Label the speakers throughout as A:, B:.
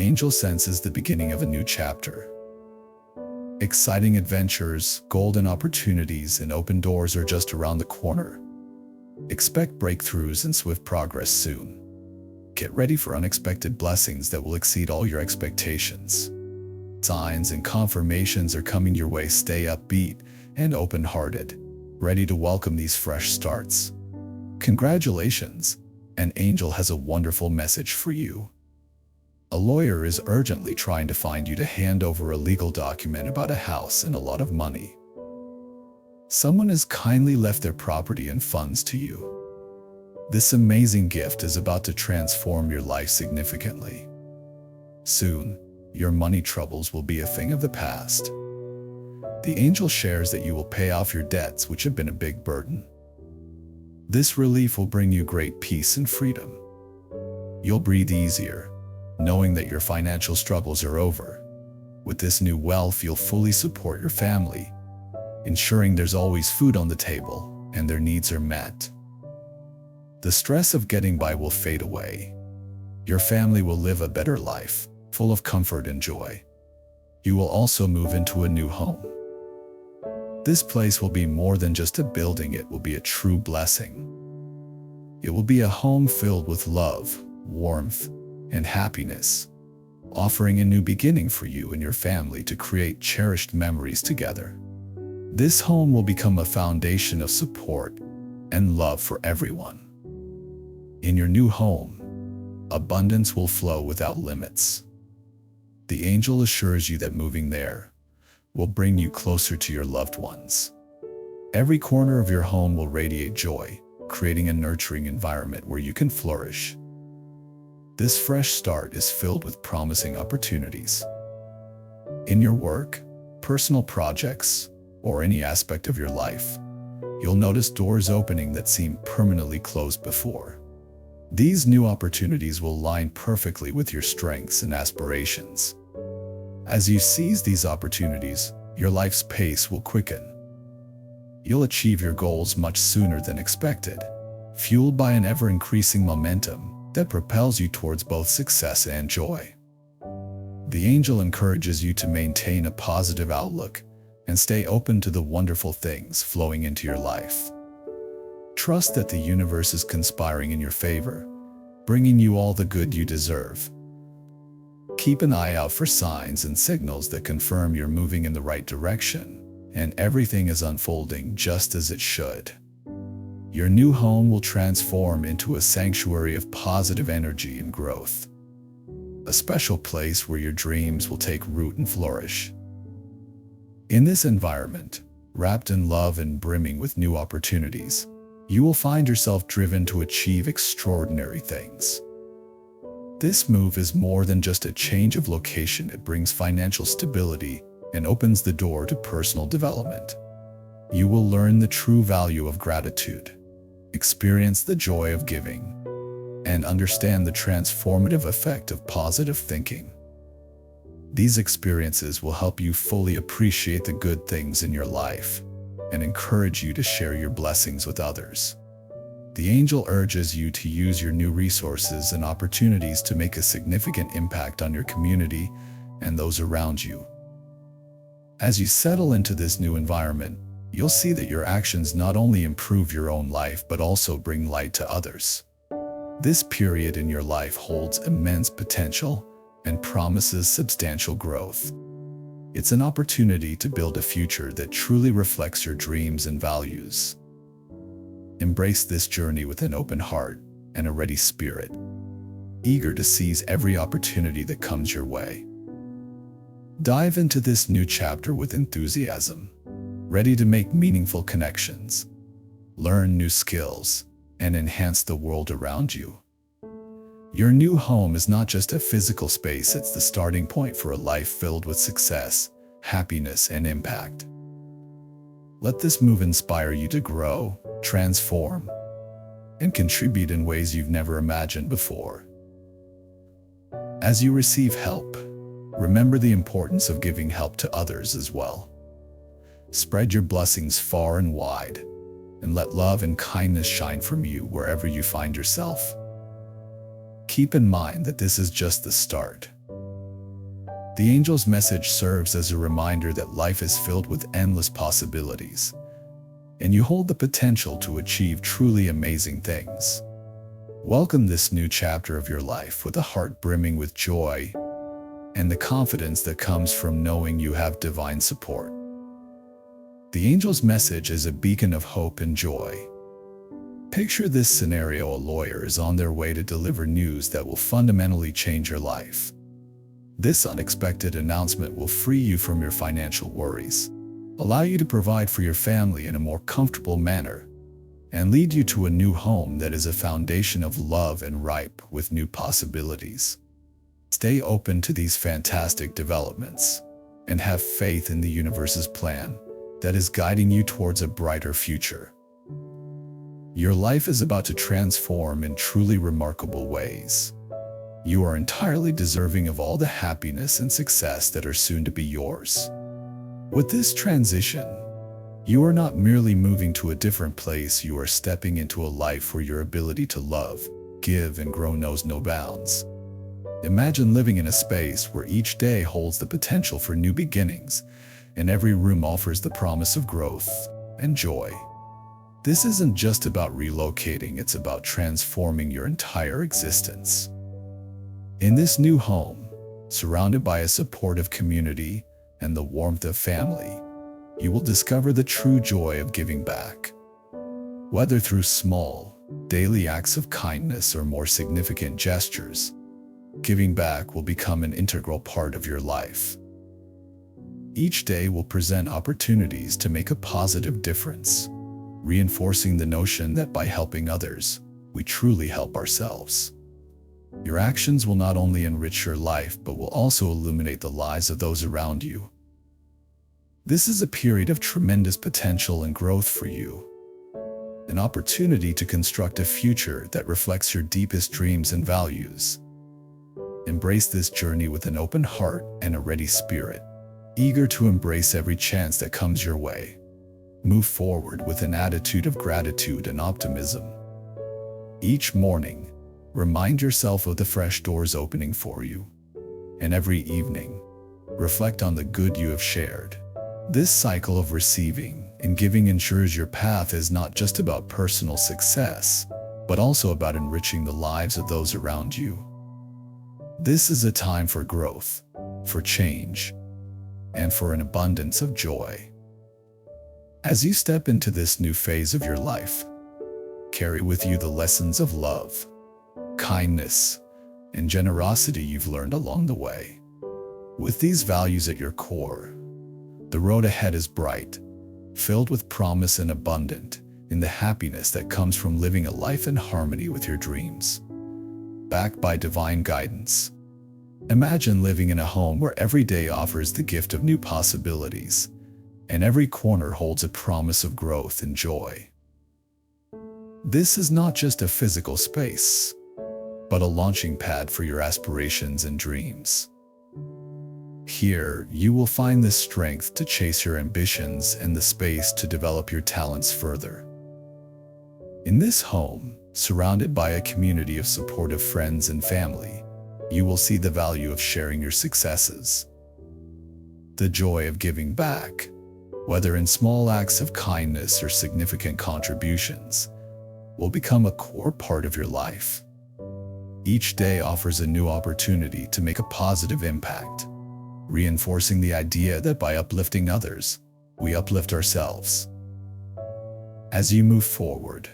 A: angel senses the beginning of a new chapter. Exciting adventures, golden opportunities, and open doors are just around the corner. Expect breakthroughs and swift progress soon. Get ready for unexpected blessings that will exceed all your expectations. Signs and confirmations are coming your way. Stay upbeat and open-hearted, ready to welcome these fresh starts. Congratulations! An angel has a wonderful message for you. A lawyer is urgently trying to find you to hand over a legal document about a house and a lot of money. Someone has kindly left their property and funds to you. This amazing gift is about to transform your life significantly. Soon, your money troubles will be a thing of the past. The angel shares that you will pay off your debts, which have been a big burden. This relief will bring you great peace and freedom. You'll breathe easier, knowing that your financial struggles are over. With this new wealth, you'll fully support your family, ensuring there's always food on the table and their needs are met. The stress of getting by will fade away. Your family will live a better life, full of comfort and joy. You will also move into a new home. This place will be more than just a building, it will be a true blessing. It will be a home filled with love, warmth, and happiness, offering a new beginning for you and your family to create cherished memories together. This home will become a foundation of support and love for everyone. In your new home, abundance will flow without limits. The angel assures you that moving there will bring you closer to your loved ones. Every corner of your home will radiate joy, creating a nurturing environment where you can flourish. This fresh start is filled with promising opportunities. In your work, personal projects, or any aspect of your life, you'll notice doors opening that seemed permanently closed before. These new opportunities will align perfectly with your strengths and aspirations. As you seize these opportunities, your life's pace will quicken. You'll achieve your goals much sooner than expected, fueled by an ever-increasing momentum that propels you towards both success and joy. The angel encourages you to maintain a positive outlook and stay open to the wonderful things flowing into your life. Trust that the universe is conspiring in your favor, bringing you all the good you deserve. Keep an eye out for signs and signals that confirm you're moving in the right direction, and everything is unfolding just as it should. Your new home will transform into a sanctuary of positive energy and growth, a special place where your dreams will take root and flourish. In this environment, wrapped in love and brimming with new opportunities, you will find yourself driven to achieve extraordinary things. This move is more than just a change of location. It brings financial stability and opens the door to personal development. You will learn the true value of gratitude, experience the joy of giving, and understand the transformative effect of positive thinking. These experiences will help you fully appreciate the good things in your life and encourage you to share your blessings with others. The angel urges you to use your new resources and opportunities to make a significant impact on your community and those around you. As you settle into this new environment, you'll see that your actions not only improve your own life but also bring light to others. This period in your life holds immense potential and promises substantial growth. It's an opportunity to build a future that truly reflects your dreams and values. Embrace this journey with an open heart and a ready spirit, eager to seize every opportunity that comes your way. Dive into this new chapter with enthusiasm, ready to make meaningful connections, learn new skills, and enhance the world around you. Your new home is not just a physical space, it's the starting point for a life filled with success, happiness, and impact. Let this move inspire you to grow, transform, and contribute in ways you've never imagined before. As you receive help, remember the importance of giving help to others as well. Spread your blessings far and wide, and let love and kindness shine from you wherever you find yourself. Keep in mind that this is just the start. The angel's message serves as a reminder that life is filled with endless possibilities, and you hold the potential to achieve truly amazing things. Welcome this new chapter of your life with a heart brimming with joy and the confidence that comes from knowing you have divine support. The angel's message is a beacon of hope and joy. Picture this scenario: a lawyer is on their way to deliver news that will fundamentally change your life. This unexpected announcement will free you from your financial worries, allow you to provide for your family in a more comfortable manner, and lead you to a new home that is a foundation of love and ripe with new possibilities. Stay open to these fantastic developments and have faith in the universe's plan that is guiding you towards a brighter future. Your life is about to transform in truly remarkable ways. You are entirely deserving of all the happiness and success that are soon to be yours. With this transition, you are not merely moving to a different place, you are stepping into a life where your ability to love, give, and grow knows no bounds. Imagine living in a space where each day holds the potential for new beginnings, and every room offers the promise of growth and joy. This isn't just about relocating, it's about transforming your entire existence. In this new home, surrounded by a supportive community and the warmth of family, you will discover the true joy of giving back. Whether through small, daily acts of kindness or more significant gestures, giving back will become an integral part of your life. Each day will present opportunities to make a positive difference, reinforcing the notion that by helping others, we truly help ourselves. Your actions will not only enrich your life, but will also illuminate the lives of those around you. This is a period of tremendous potential and growth for you, an opportunity to construct a future that reflects your deepest dreams and values. Embrace this journey with an open heart and a ready spirit, eager to embrace every chance that comes your way. Move forward with an attitude of gratitude and optimism. Each morning, remind yourself of the fresh doors opening for you, and every evening, reflect on the good you have shared. This cycle of receiving and giving ensures your path is not just about personal success, but also about enriching the lives of those around you. This is a time for growth, for change, and for an abundance of joy. As you step into this new phase of your life, carry with you the lessons of love, kindness, and generosity you've learned along the way. With these values at your core, the road ahead is bright, filled with promise and abundant in the happiness that comes from living a life in harmony with your dreams. Backed by divine guidance, imagine living in a home where every day offers the gift of new possibilities, and every corner holds a promise of growth and joy. This is not just a physical space, but a launching pad for your aspirations and dreams. Here, you will find the strength to chase your ambitions and the space to develop your talents further. In this home, surrounded by a community of supportive friends and family, you will see the value of sharing your successes. The joy of giving back, whether in small acts of kindness or significant contributions, will become a core part of your life. Each day offers a new opportunity to make a positive impact, reinforcing the idea that by uplifting others, we uplift ourselves. As you move forward,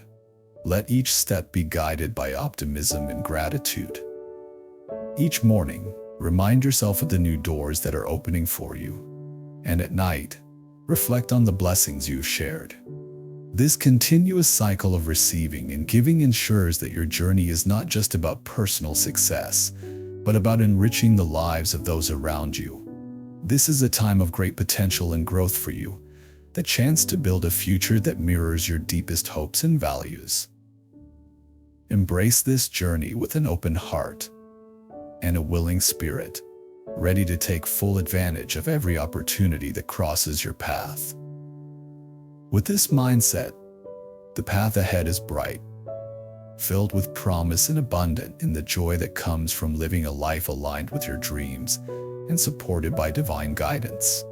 A: let each step be guided by optimism and gratitude. Each morning, remind yourself of the new doors that are opening for you, and at night, reflect on the blessings you've shared. This continuous cycle of receiving and giving ensures that your journey is not just about personal success, but about enriching the lives of those around you. This is a time of great potential and growth for you, the chance to build a future that mirrors your deepest hopes and values. Embrace this journey with an open heart and a willing spirit, ready to take full advantage of every opportunity that crosses your path. With this mindset, the path ahead is bright, filled with promise and abundant in the joy that comes from living a life aligned with your dreams and supported by divine guidance.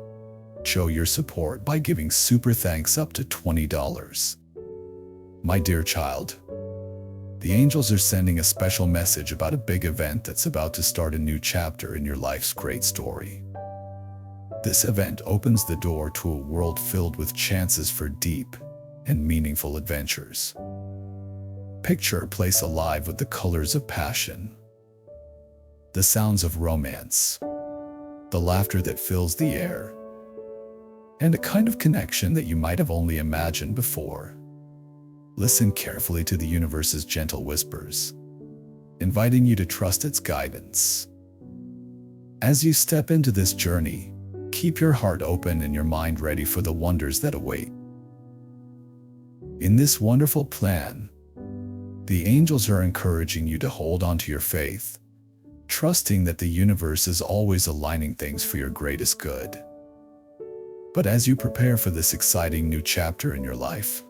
A: Show your support by giving super thanks up to $20. My dear child, the angels are sending a special message about a big event that's about to start a new chapter in your life's great story. This event opens the door to a world filled with chances for deep and meaningful adventures. Picture a place alive with the colors of passion, the sounds of romance, the laughter that fills the air, and a kind of connection that you might have only imagined before. Listen carefully to the universe's gentle whispers, inviting you to trust its guidance. As you step into this journey, keep your heart open and your mind ready for the wonders that await. In this wonderful plan, the angels are encouraging you to hold on to your faith, trusting that the universe is always aligning things for your greatest good. But as you prepare for this exciting new chapter in your life,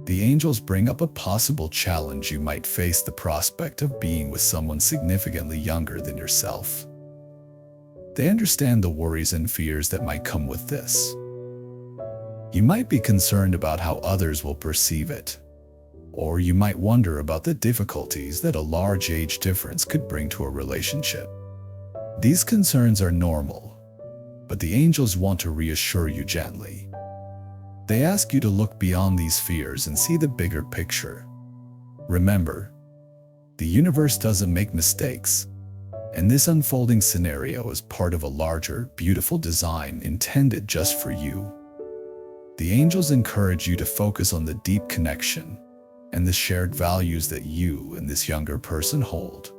A: the angels bring up a possible challenge. You might face the prospect of being with someone significantly younger than yourself. They understand the worries and fears that might come with this. You might be concerned about how others will perceive it, or you might wonder about the difficulties that a large age difference could bring to a relationship. These concerns are normal, but the angels want to reassure you gently. They ask you to look beyond these fears and see the bigger picture. Remember, the universe doesn't make mistakes, and this unfolding scenario is part of a larger, beautiful design intended just for you. The angels encourage you to focus on the deep connection and the shared values that you and this younger person hold.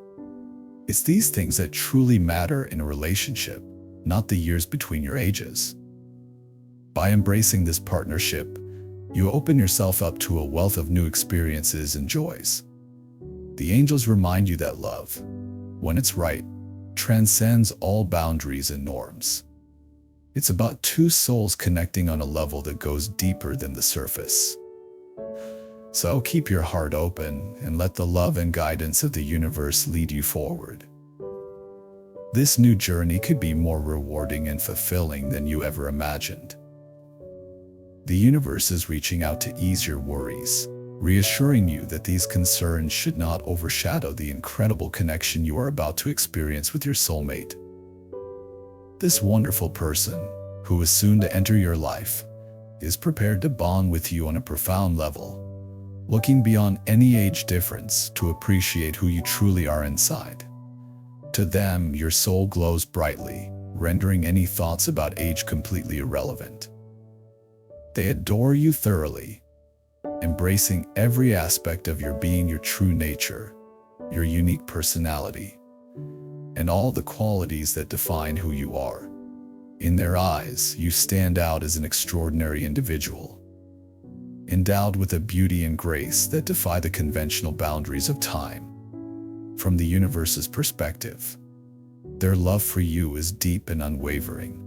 A: It's these things that truly matter in a relationship, not the years between your ages. By embracing this partnership, you open yourself up to a wealth of new experiences and joys. The angels remind you that love, when it's right, transcends all boundaries and norms. It's about two souls connecting on a level that goes deeper than the surface. So keep your heart open and let the love and guidance of the universe lead you forward. This new journey could be more rewarding and fulfilling than you ever imagined. The universe is reaching out to ease your worries, reassuring you that these concerns should not overshadow the incredible connection you are about to experience with your soulmate. This wonderful person, who is soon to enter your life, is prepared to bond with you on a profound level, looking beyond any age difference to appreciate who you truly are inside. To them, your soul glows brightly, rendering any thoughts about age completely irrelevant. They adore you thoroughly, embracing every aspect of your being, your true nature, your unique personality, and all the qualities that define who you are. In their eyes, you stand out as an extraordinary individual, endowed with a beauty and grace that defy the conventional boundaries of time. From the universe's perspective, their love for you is deep and unwavering,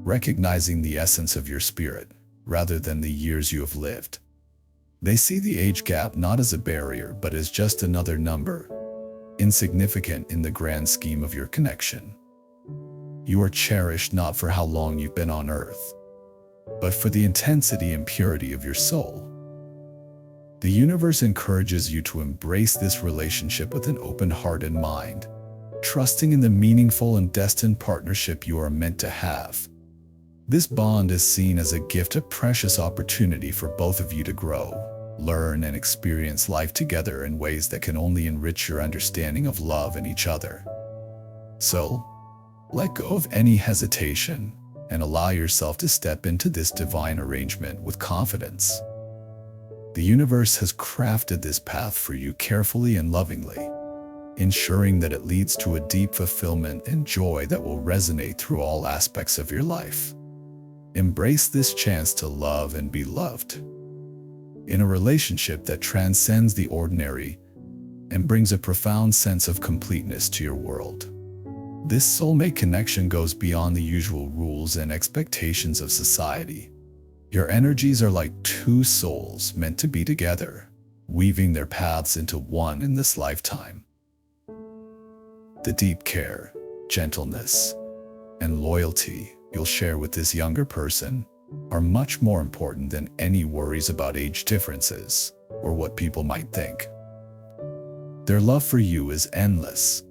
A: recognizing the essence of your spirit rather than the years you have lived. They see the age gap not as a barrier, but as just another number, insignificant in the grand scheme of your connection. You are cherished not for how long you've been on earth, but for the intensity and purity of your soul. The universe encourages you to embrace this relationship with an open heart and mind, trusting in the meaningful and destined partnership you are meant to have. This bond is seen as a gift, a precious opportunity for both of you to grow, learn, and experience life together in ways that can only enrich your understanding of love and each other. So, let go of any hesitation and allow yourself to step into this divine arrangement with confidence. The universe has crafted this path for you carefully and lovingly, ensuring that it leads to a deep fulfillment and joy that will resonate through all aspects of your life. Embrace this chance to love and be loved in a relationship that transcends the ordinary and brings a profound sense of completeness to your world. This soulmate connection goes beyond the usual rules and expectations of society. Your energies are like two souls meant to be together, weaving their paths into one in this lifetime. The deep care, gentleness, and loyalty you'll share with this younger person are much more important than any worries about age differences or what people might think. Their love for you is endless,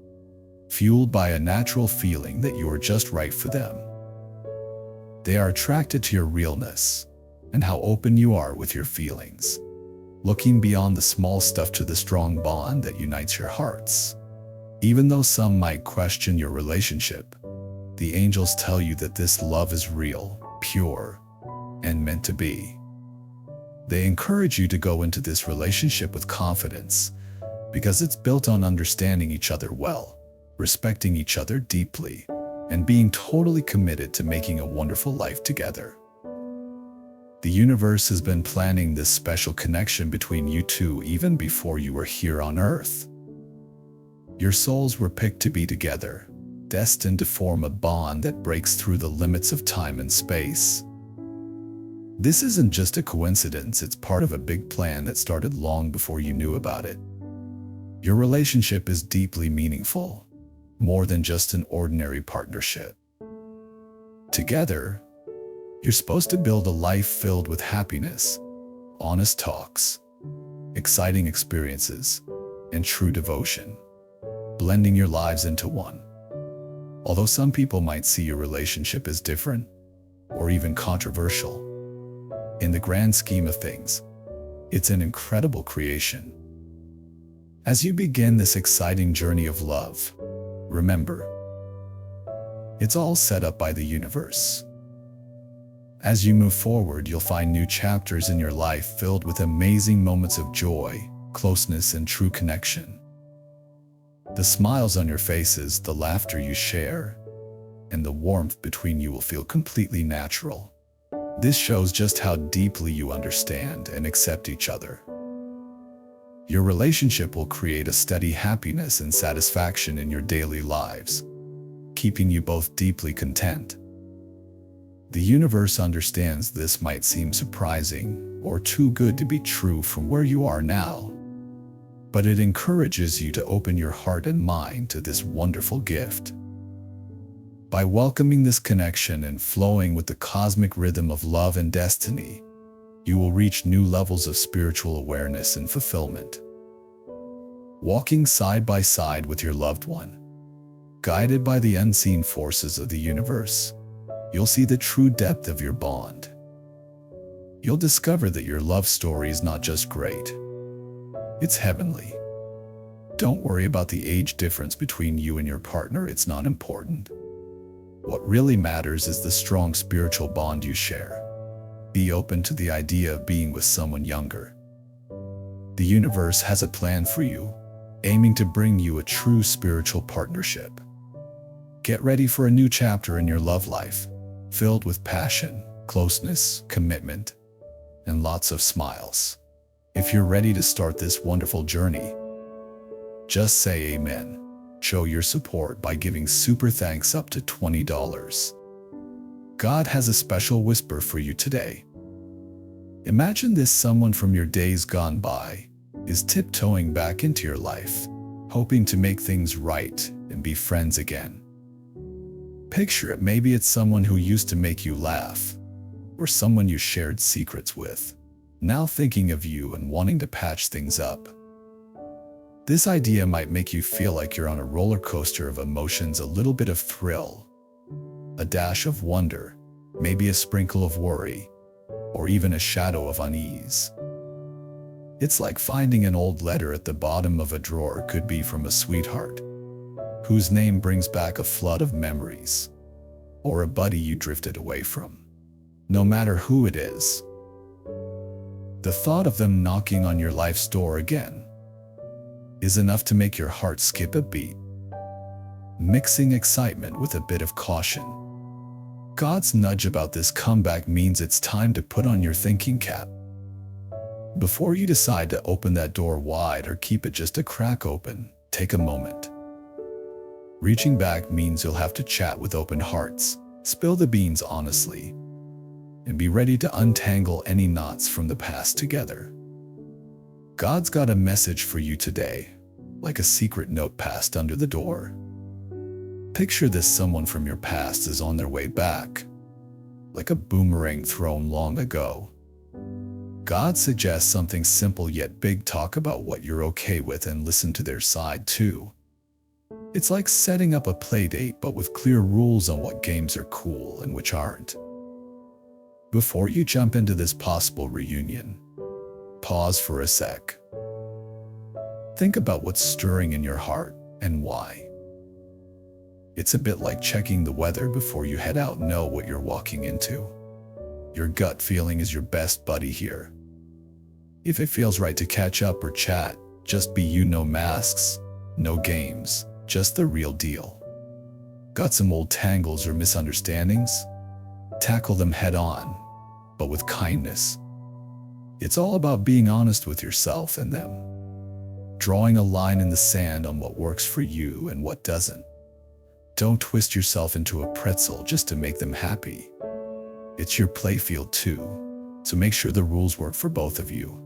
A: fueled by a natural feeling that you are just right for them. They are attracted to your realness and how open you are with your feelings, looking beyond the small stuff to the strong bond that unites your hearts. Even though some might question your relationship, the angels tell you that this love is real, pure, and meant to be. They encourage you to go into this relationship with confidence because it's built on understanding each other well, respecting each other deeply, and being totally committed to making a wonderful life together. The universe has been planning this special connection between you two even before you were here on Earth. Your souls were picked to be together, destined to form a bond that breaks through the limits of time and space. This isn't just a coincidence, it's part of a big plan that started long before you knew about it. Your relationship is deeply meaningful, more than just an ordinary partnership. Together, you're supposed to build a life filled with happiness, honest talks, exciting experiences, and true devotion, blending your lives into one. Although some people might see your relationship as different or even controversial, in the grand scheme of things, it's an incredible creation. As you begin this exciting journey of love, remember, it's all set up by the universe. As you move forward, you'll find new chapters in your life filled with amazing moments of joy, closeness, and true connection. The smiles on your faces, the laughter you share, and the warmth between you will feel completely natural. This shows just how deeply you understand and accept each other. Your relationship will create a steady happiness and satisfaction in your daily lives, keeping you both deeply content. The universe understands this might seem surprising or too good to be true from where you are now, but it encourages you to open your heart and mind to this wonderful gift. By welcoming this connection and flowing with the cosmic rhythm of love and destiny, you will reach new levels of spiritual awareness and fulfillment. Walking side by side with your loved one, guided by the unseen forces of the universe, you'll see the true depth of your bond. You'll discover that your love story is not just great, it's heavenly. Don't worry about the age difference between you and your partner, it's not important. What really matters is the strong spiritual bond you share. Be open to the idea of being with someone younger. The universe has a plan for you, aiming to bring you a true spiritual partnership. Get ready for a new chapter in your love life, filled with passion, closeness, commitment, and lots of smiles. If you're ready to start this wonderful journey, just say amen. Show your support by giving super thanks up to $20. God has a special whisper for you today. Imagine this someone from your days gone by is tiptoeing back into your life, hoping to make things right and be friends again. Picture it, maybe it's someone who used to make you laugh, or someone you shared secrets with, now thinking of you and wanting to patch things up. This idea might make you feel like you're on a roller coaster of emotions, a little bit of thrill, a dash of wonder, maybe a sprinkle of worry, or even a shadow of unease. It's like finding an old letter at the bottom of a drawer, could be from a sweetheart, whose name brings back a flood of memories, or a buddy you drifted away from. No matter who it is, the thought of them knocking on your life's door again is enough to make your heart skip a beat, mixing excitement with a bit of caution. God's nudge about this comeback means it's time to put on your thinking cap. Before you decide to open that door wide or keep it just a crack open, take a moment. Reaching back means you'll have to chat with open hearts, spill the beans honestly, and be ready to untangle any knots from the past together. God's got a message for you today, like a secret note passed under the door. Picture this: someone from your past is on their way back, like a boomerang thrown long ago. God suggests something simple yet big: talk about what you're okay with and listen to their side too. It's like setting up a play date, but with clear rules on what games are cool and which aren't. Before you jump into this possible reunion, pause for a sec. Think about what's stirring in your heart and why. It's a bit like checking the weather before you head out. Know what you're walking into. Your gut feeling is your best buddy here. If it feels right to catch up or chat, just be you. No masks, no games, just the real deal. Got some old tangles or misunderstandings? Tackle them head on, but with kindness. It's all about being honest with yourself and them. Drawing a line in the sand on what works for you and what doesn't. Don't twist yourself into a pretzel just to make them happy. It's your playfield too, so make sure the rules work for both of you.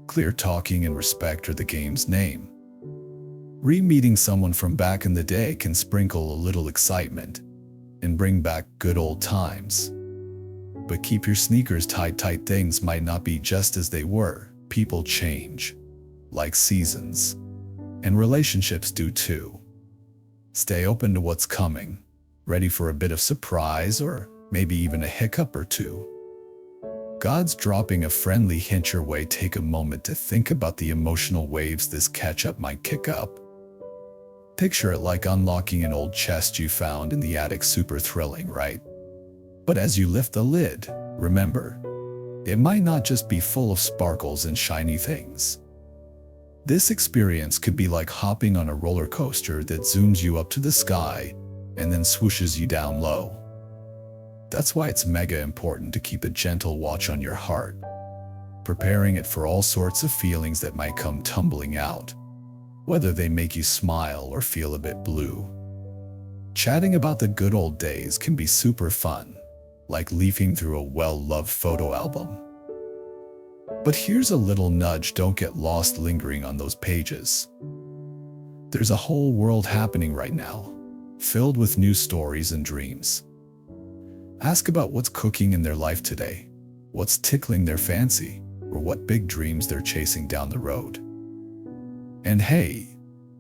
A: Clear talking and respect are the game's name. Re-meeting someone from back in the day can sprinkle a little excitement and bring back good old times. But keep your sneakers tight. Things might not be just as they were. People change, like seasons, and relationships do too. Stay open to what's coming, ready for a bit of surprise or maybe even a hiccup or two. God's dropping a friendly hint your way. Take a moment to think about the emotional waves this catch-up might kick up. Picture it like unlocking an old chest you found in the attic. Super thrilling, right? But as you lift the lid, remember, it might not just be full of sparkles and shiny things. This experience could be like hopping on a roller coaster that zooms you up to the sky and then swooshes you down low. That's why it's mega important to keep a gentle watch on your heart, preparing it for all sorts of feelings that might come tumbling out, whether they make you smile or feel a bit blue. Chatting about the good old days can be super fun, like leafing through a well-loved photo album. But here's a little nudge: don't get lost lingering on those pages. There's a whole world happening right now, filled with new stories and dreams. Ask about what's cooking in their life today, what's tickling their fancy, or what big dreams they're chasing down the road. And hey,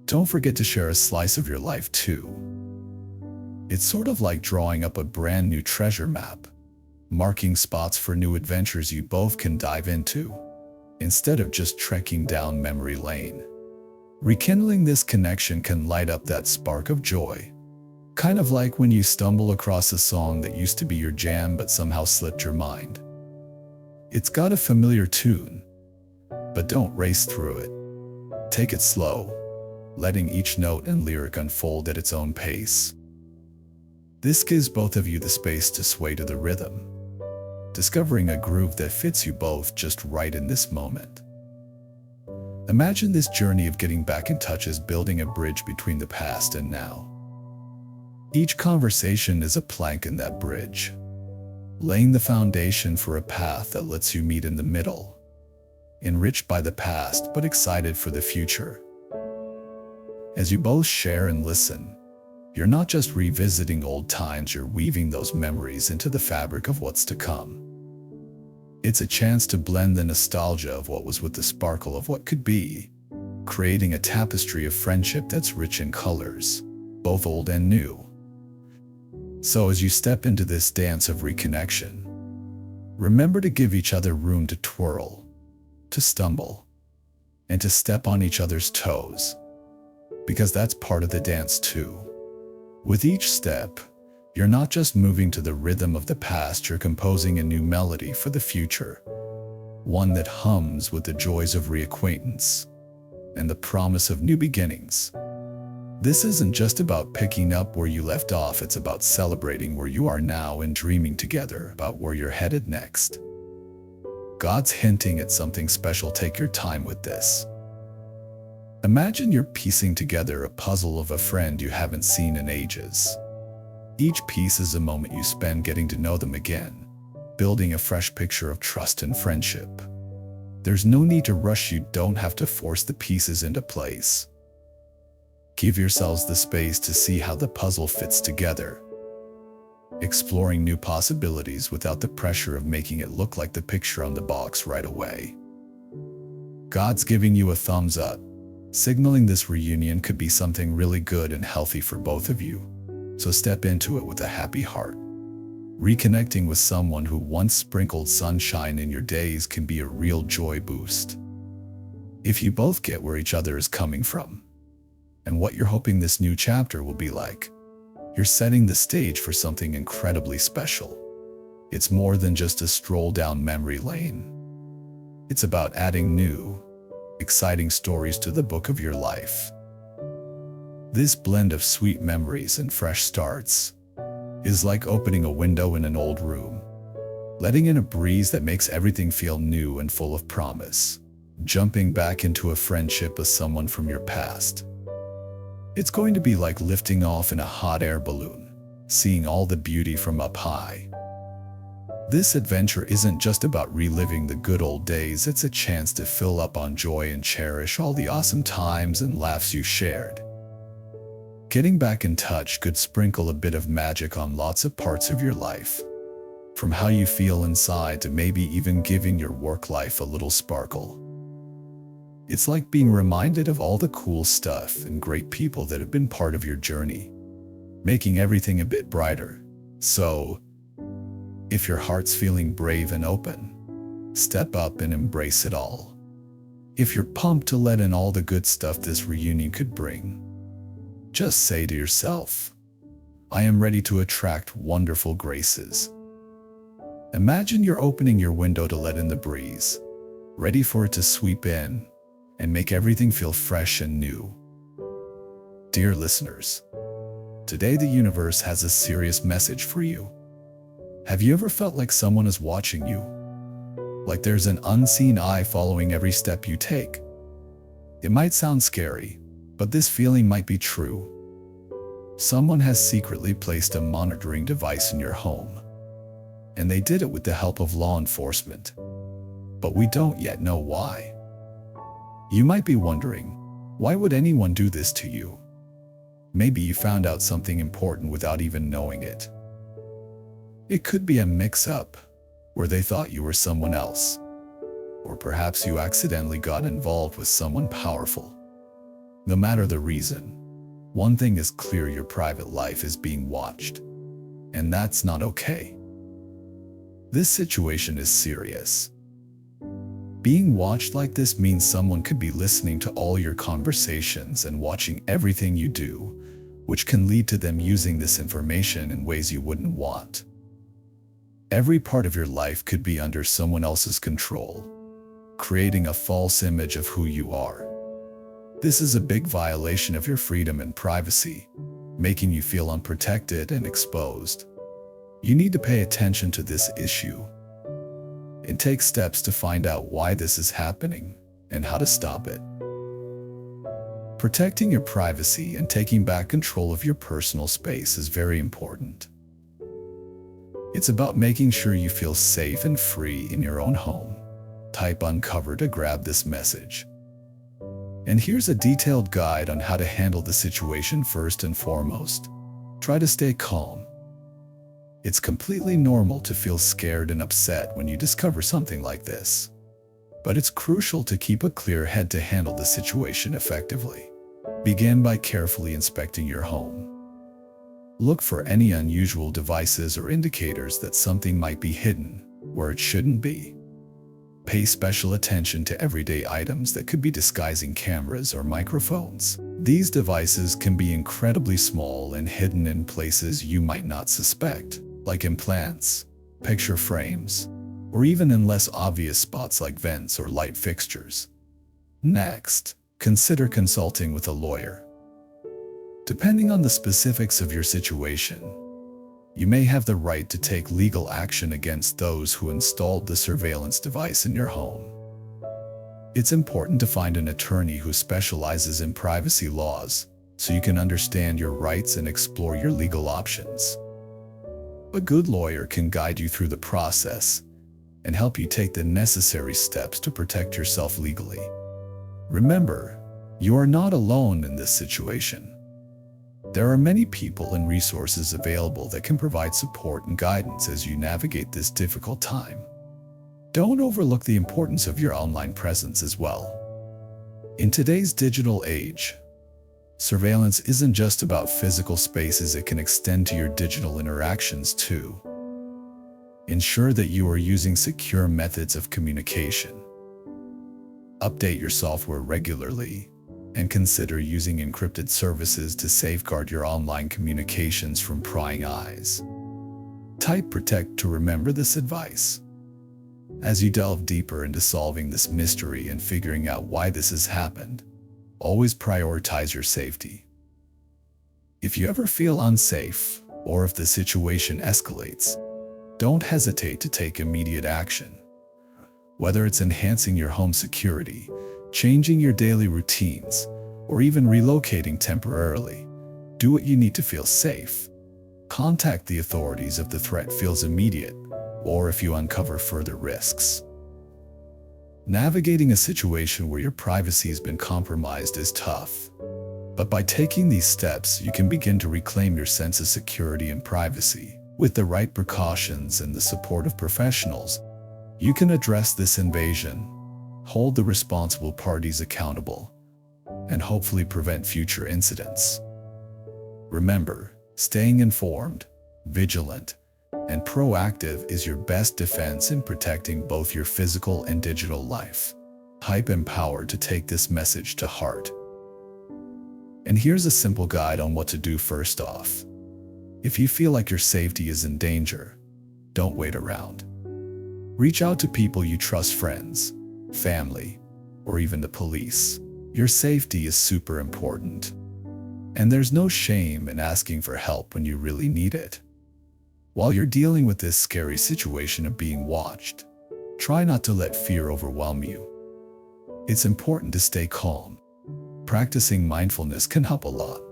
A: don't forget to share a slice of your life too. It's sort of like drawing up a brand new treasure map, marking spots for new adventures you both can dive into, instead of just trekking down memory lane. Rekindling this connection can light up that spark of joy, kind of like when you stumble across a song that used to be your jam but somehow slipped your mind. It's got a familiar tune, but don't race through it. Take it slow, letting each note and lyric unfold at its own pace. This gives both of you the space to sway to the rhythm, discovering a groove that fits you both just right in this moment. Imagine this journey of getting back in touch as building a bridge between the past and now. Each conversation is a plank in that bridge, laying the foundation for a path that lets you meet in the middle, enriched by the past but excited for the future. As you both share and listen, you're not just revisiting old times, you're weaving those memories into the fabric of what's to come. It's a chance to blend the nostalgia of what was with the sparkle of what could be, creating a tapestry of friendship that's rich in colors, both old and new. So as you step into this dance of reconnection, remember to give each other room to twirl, to stumble, and to step on each other's toes, because that's part of the dance too. With each step, you're not just moving to the rhythm of the past, you're composing a new melody for the future, one that hums with the joys of reacquaintance and the promise of new beginnings. This isn't just about picking up where you left off, it's about celebrating where you are now and dreaming together about where you're headed next. God's hinting at something special. Take your time with this. Imagine you're piecing together a puzzle of a friend you haven't seen in ages. Each piece is a moment you spend getting to know them again, building a fresh picture of trust and friendship. There's no need to rush, you don't have to force the pieces into place. Give yourselves the space to see how the puzzle fits together, exploring new possibilities without the pressure of making it look like the picture on the box right away. God's giving you a thumbs up, signaling this reunion could be something really good and healthy for both of you. So step into it with a happy heart. Reconnecting with someone who once sprinkled sunshine in your days can be a real joy boost. If you both get where each other is coming from and what you're hoping this new chapter will be like, you're setting the stage for something incredibly special. It's more than just a stroll down memory lane. It's about adding new, exciting stories to the book of your life. This blend of sweet memories and fresh starts is like opening a window in an old room, letting in a breeze that makes everything feel new and full of promise, jumping back into a friendship with someone from your past. It's going to be like lifting off in a hot air balloon, seeing all the beauty from up high. This adventure isn't just about reliving the good old days, it's a chance to fill up on joy and cherish all the awesome times and laughs you shared. Getting back in touch could sprinkle a bit of magic on lots of parts of your life, from how you feel inside to maybe even giving your work life a little sparkle. It's like being reminded of all the cool stuff and great people that have been part of your journey, making everything a bit brighter. So, if your heart's feeling brave and open, step up and embrace it all. If you're pumped to let in all the good stuff this reunion could bring, just say to yourself, I am ready to attract wonderful graces. Imagine you're opening your window to let in the breeze, ready for it to sweep in and make everything feel fresh and new. Dear listeners, today the universe has a serious message for you. Have you ever felt like someone is watching you? Like there's an unseen eye following every step you take? It might sound scary, but this feeling might be true. Someone has secretly placed a monitoring device in your home, and they did it with the help of law enforcement. But we don't yet know why. You might be wondering, why would anyone do this to you? Maybe you found out something important without even knowing it. It could be a mix-up, where they thought you were someone else. Or perhaps you accidentally got involved with someone powerful. No matter the reason, one thing is clear: your private life is being watched. And that's not okay. This situation is serious. Being watched like this means someone could be listening to all your conversations and watching everything you do, which can lead to them using this information in ways you wouldn't want. Every part of your life could be under someone else's control, creating a false image of who you are. This is a big violation of your freedom and privacy, making you feel unprotected and exposed. You need to pay attention to this issue and take steps to find out why this is happening and how to stop it. Protecting your privacy and taking back control of your personal space is very important. It's about making sure you feel safe and free in your own home. Type "uncover" to grab this message. And here's a detailed guide on how to handle the situation. First and foremost, try to stay calm. It's completely normal to feel scared and upset when you discover something like this. But it's crucial to keep a clear head to handle the situation effectively. Begin by carefully inspecting your home. Look for any unusual devices or indicators that something might be hidden where it shouldn't be. Pay special attention to everyday items that could be disguising cameras or microphones. These devices can be incredibly small and hidden in places you might not suspect, like in plants, picture frames, or even in less obvious spots like vents or light fixtures. Next, consider consulting with a lawyer. Depending on the specifics of your situation, you may have the right to take legal action against those who installed the surveillance device in your home. It's important to find an attorney who specializes in privacy laws so you can understand your rights and explore your legal options. A good lawyer can guide you through the process and help you take the necessary steps to protect yourself legally. Remember, You are not alone in this situation. There are many people and resources available that can provide support and guidance as you navigate this difficult time. Don't overlook the importance of your online presence as well. In today's digital age, surveillance isn't just about physical spaces, it can extend to your digital interactions too. Ensure that you are using secure methods of communication. Update your software regularly, and consider using encrypted services to safeguard your online communications from prying eyes. Type protect to remember this advice. As you delve deeper into solving this mystery and figuring out why this has happened, always prioritize your safety. If you ever feel unsafe, or if the situation escalates, don't hesitate to take immediate action. Whether it's enhancing your home security, changing your daily routines, or even relocating temporarily, do what you need to feel safe. Contact the authorities if the threat feels immediate, or if you uncover further risks. Navigating a situation where your privacy has been compromised is tough, but by taking these steps, you can begin to reclaim your sense of security and privacy. With the right precautions and the support of professionals, you can address this invasion, hold the responsible parties accountable, and hopefully prevent future incidents. Remember, staying informed, vigilant, and proactive is your best defense in protecting both your physical and digital life. Type empowered to take this message to heart. And here's a simple guide on what to do. First off, if you feel like your safety is in danger, don't wait around. Reach out to people you trust, friends, family, or even the police. Your safety is super important, and there's no shame in asking for help when you really need it. While you're dealing with this scary situation of being watched, try not to let fear overwhelm you. It's important to stay calm. Practicing mindfulness can help a lot.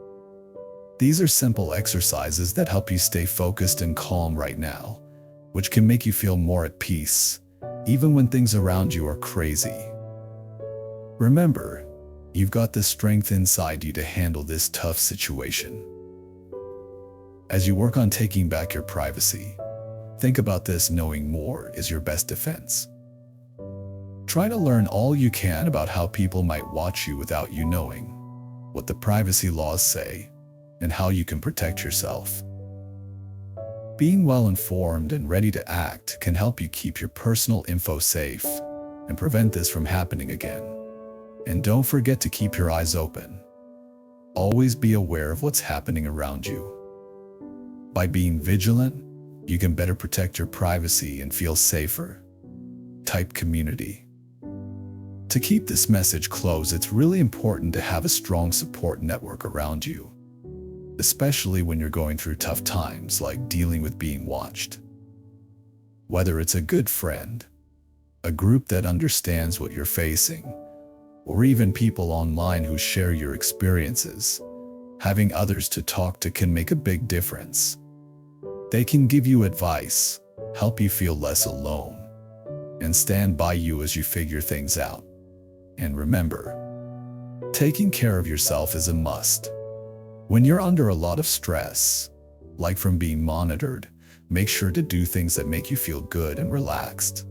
A: These are simple exercises that help you stay focused and calm right now, which can make you feel more at peace, even when things around you are crazy. Remember, you've got the strength inside you to handle this tough situation. As you work on taking back your privacy, think about this: knowing more is your best defense. Try to learn all you can about how people might watch you without you knowing, what the privacy laws say, and how you can protect yourself. Being well informed and ready to act can help you keep your personal info safe and prevent this from happening again. And don't forget to keep your eyes open. Always be aware of what's happening around you. By being vigilant, you can better protect your privacy and feel safer. Type community. To keep this message close, it's really important to have a strong support network around you, especially when you're going through tough times like dealing with being watched. Whether it's a good friend, a group that understands what you're facing, or even people online who share your experiences, having others to talk to can make a big difference. They can give you advice, help you feel less alone, and stand by you as you figure things out. And remember, taking care of yourself is a must. When you're under a lot of stress, like from being monitored, make sure to do things that make you feel good and relaxed.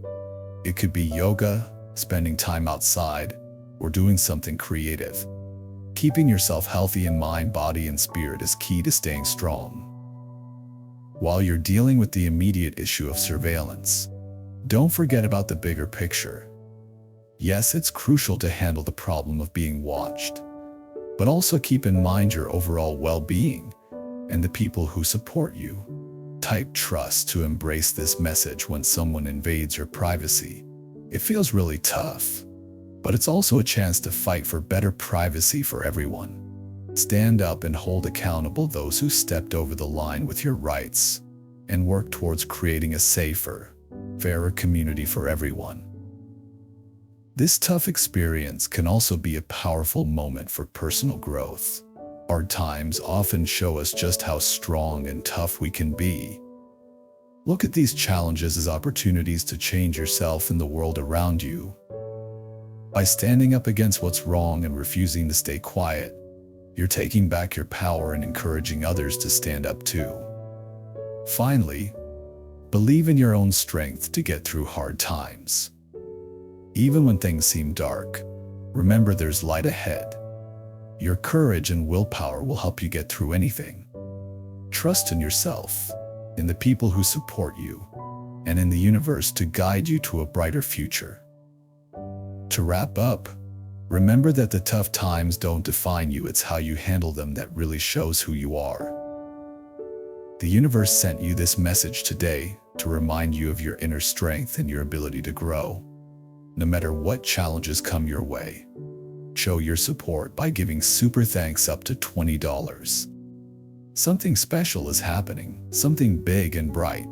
A: It could be yoga, spending time outside, or doing something creative. Keeping yourself healthy in mind, body, and spirit is key to staying strong. While you're dealing with the immediate issue of surveillance, don't forget about the bigger picture. Yes, it's crucial to handle the problem of being watched, but also keep in mind your overall well-being and the people who support you. Type trust to embrace this message when someone invades your privacy. It feels really tough, but it's also a chance to fight for better privacy for everyone. Stand up and hold accountable those who stepped over the line with your rights, and work towards creating a safer, fairer community for everyone. This tough experience can also be a powerful moment for personal growth. Hard times often show us just how strong and tough we can be. Look at these challenges as opportunities to change yourself and the world around you. By standing up against what's wrong and refusing to stay quiet, you're taking back your power and encouraging others to stand up too. Finally, believe in your own strength to get through hard times. Even when things seem dark, remember there's light ahead. Your courage and willpower will help you get through anything. Trust in yourself, in the people who support you, and in the universe to guide you to a brighter future. To wrap up, remember that the tough times don't define you, it's how you handle them that really shows who you are. The universe sent you this message today to remind you of your inner strength and your ability to grow. No matter what challenges come your way, show your support by giving super thanks up to $20. Something special is happening, something big and bright.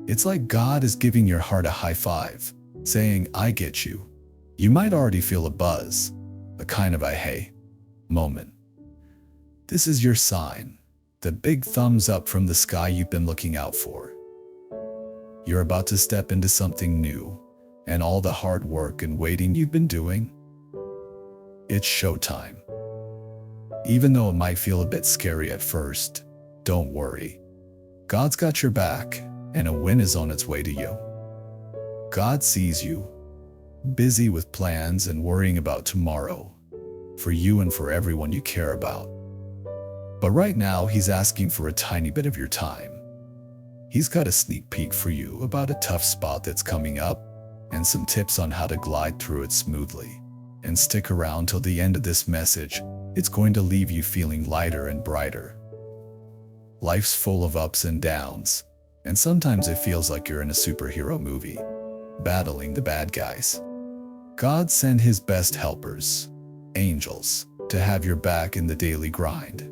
A: It's like God is giving your heart a high five, saying, "I get you." You might already feel a buzz, a kind of a hey moment. This is your sign, the big thumbs up from the sky you've been looking out for. You're about to step into something new, and all the hard work and waiting you've been doing, it's showtime. Even though it might feel a bit scary at first, don't worry. God's got your back, and a win is on its way to you. God sees you, busy with plans and worrying about tomorrow, for you and for everyone you care about. But right now, He's asking for a tiny bit of your time. He's got a sneak peek for you about a tough spot that's coming up, and some tips on how to glide through it smoothly. And stick around till the end of this message. It's going to leave you feeling lighter and brighter. Life's full of ups and downs, and sometimes it feels like you're in a superhero movie, battling the bad guys. God sent His best helpers, angels, to have your back in the daily grind.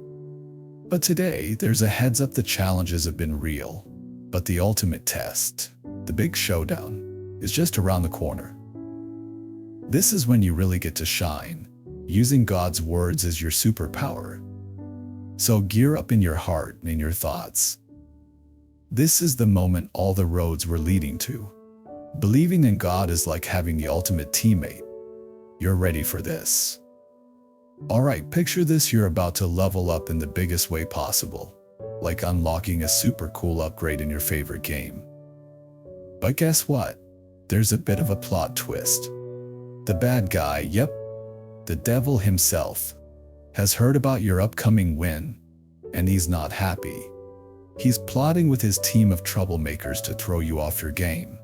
A: But today, there's a heads up: the challenges have been real, but the ultimate test, the big showdown, is just around the corner. This is when you really get to shine, using God's words as your superpower. So gear up in your heart and in your thoughts. This is the moment all the roads were leading to. Believing in God is like having the ultimate teammate. You're ready for this. Alright, picture this: you're about to level up in the biggest way possible, like unlocking a super cool upgrade in your favorite game. But guess what? There's a bit of a plot twist. The bad guy, yep, the devil himself, has heard about your upcoming win, and he's not happy. He's plotting with his team of troublemakers to throw you off your game.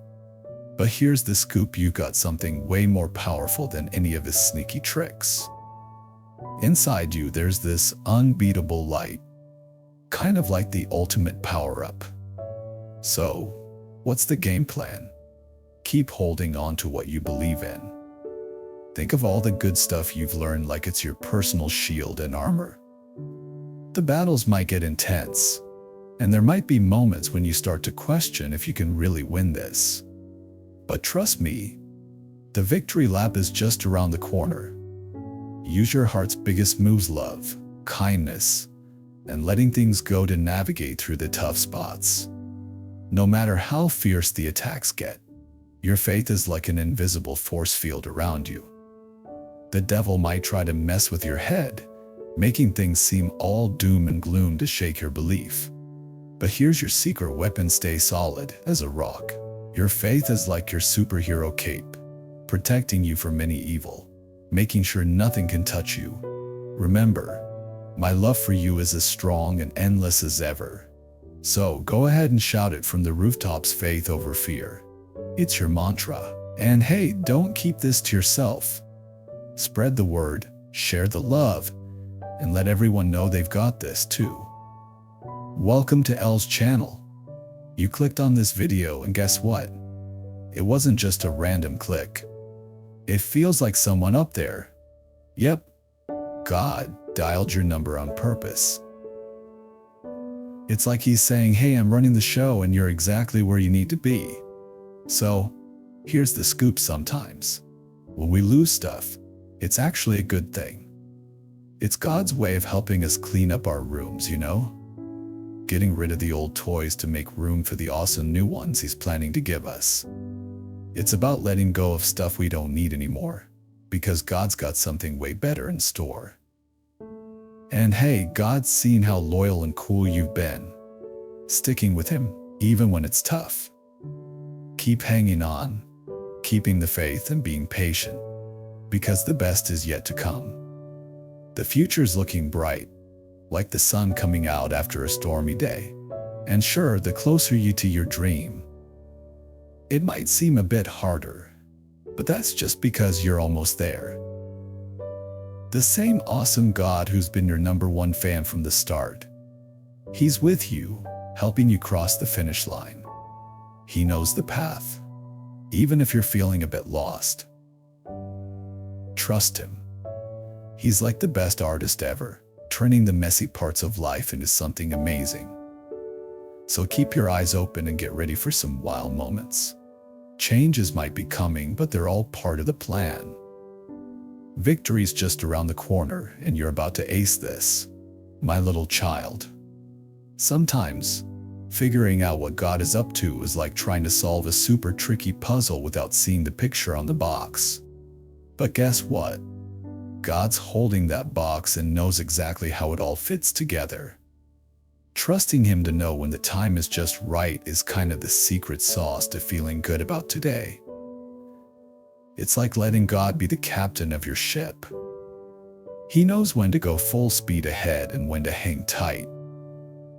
A: But here's the scoop: you got something way more powerful than any of his sneaky tricks. Inside you, there's this unbeatable light, kind of like the ultimate power-up. So, what's the game plan? Keep holding on to what you believe in. Think of all the good stuff you've learned like it's your personal shield and armor. The battles might get intense, and there might be moments when you start to question if you can really win this. But trust me, the victory lap is just around the corner. Use your heart's biggest moves: love, kindness, and letting things go to navigate through the tough spots. No matter how fierce the attacks get, your faith is like an invisible force field around you. The devil might try to mess with your head, making things seem all doom and gloom to shake your belief. But here's your secret weapon: stay solid as a rock. Your faith is like your superhero cape, protecting you from any evil, making sure nothing can touch you. Remember, my love for you is as strong and endless as ever. So go ahead and shout it from the rooftops: faith over fear. It's your mantra. And hey, don't keep this to yourself. Spread the word, share the love, and let everyone know they've got this too. Welcome to Elle's channel. You clicked on this video, and guess what? It wasn't just a random click. It feels like someone up there, yep, God, dialed your number on purpose. It's like He's saying, hey, I'm running the show and you're exactly where you need to be. So, here's the scoop: sometimes, when we lose stuff, it's actually a good thing. It's God's way of helping us clean up our rooms, getting rid of the old toys to make room for the awesome new ones He's planning to give us. It's about letting go of stuff we don't need anymore, because God's got something way better in store. And hey, God's seen how loyal and cool you've been, sticking with Him even when it's tough. Keep hanging on, keeping the faith and being patient, because the best is yet to come. The future's looking bright, like the sun coming out after a stormy day. And sure, the closer you to your dream, it might seem a bit harder, but that's just because you're almost there. The same awesome God who's been your #1 fan from the start, He's with you, helping you cross the finish line. He knows the path, even if you're feeling a bit lost. Trust Him. He's like the best artist ever, turning the messy parts of life into something amazing. So keep your eyes open and get ready for some wild moments. Changes might be coming, but they're all part of the plan. Victory's just around the corner, and you're about to ace this, my little child. Sometimes, figuring out what God is up to is like trying to solve a super tricky puzzle without seeing the picture on the box. But guess what? God's holding that box and knows exactly how it all fits together. Trusting Him to know when the time is just right is kind of the secret sauce to feeling good about today. It's like letting God be the captain of your ship. He knows when to go full speed ahead and when to hang tight.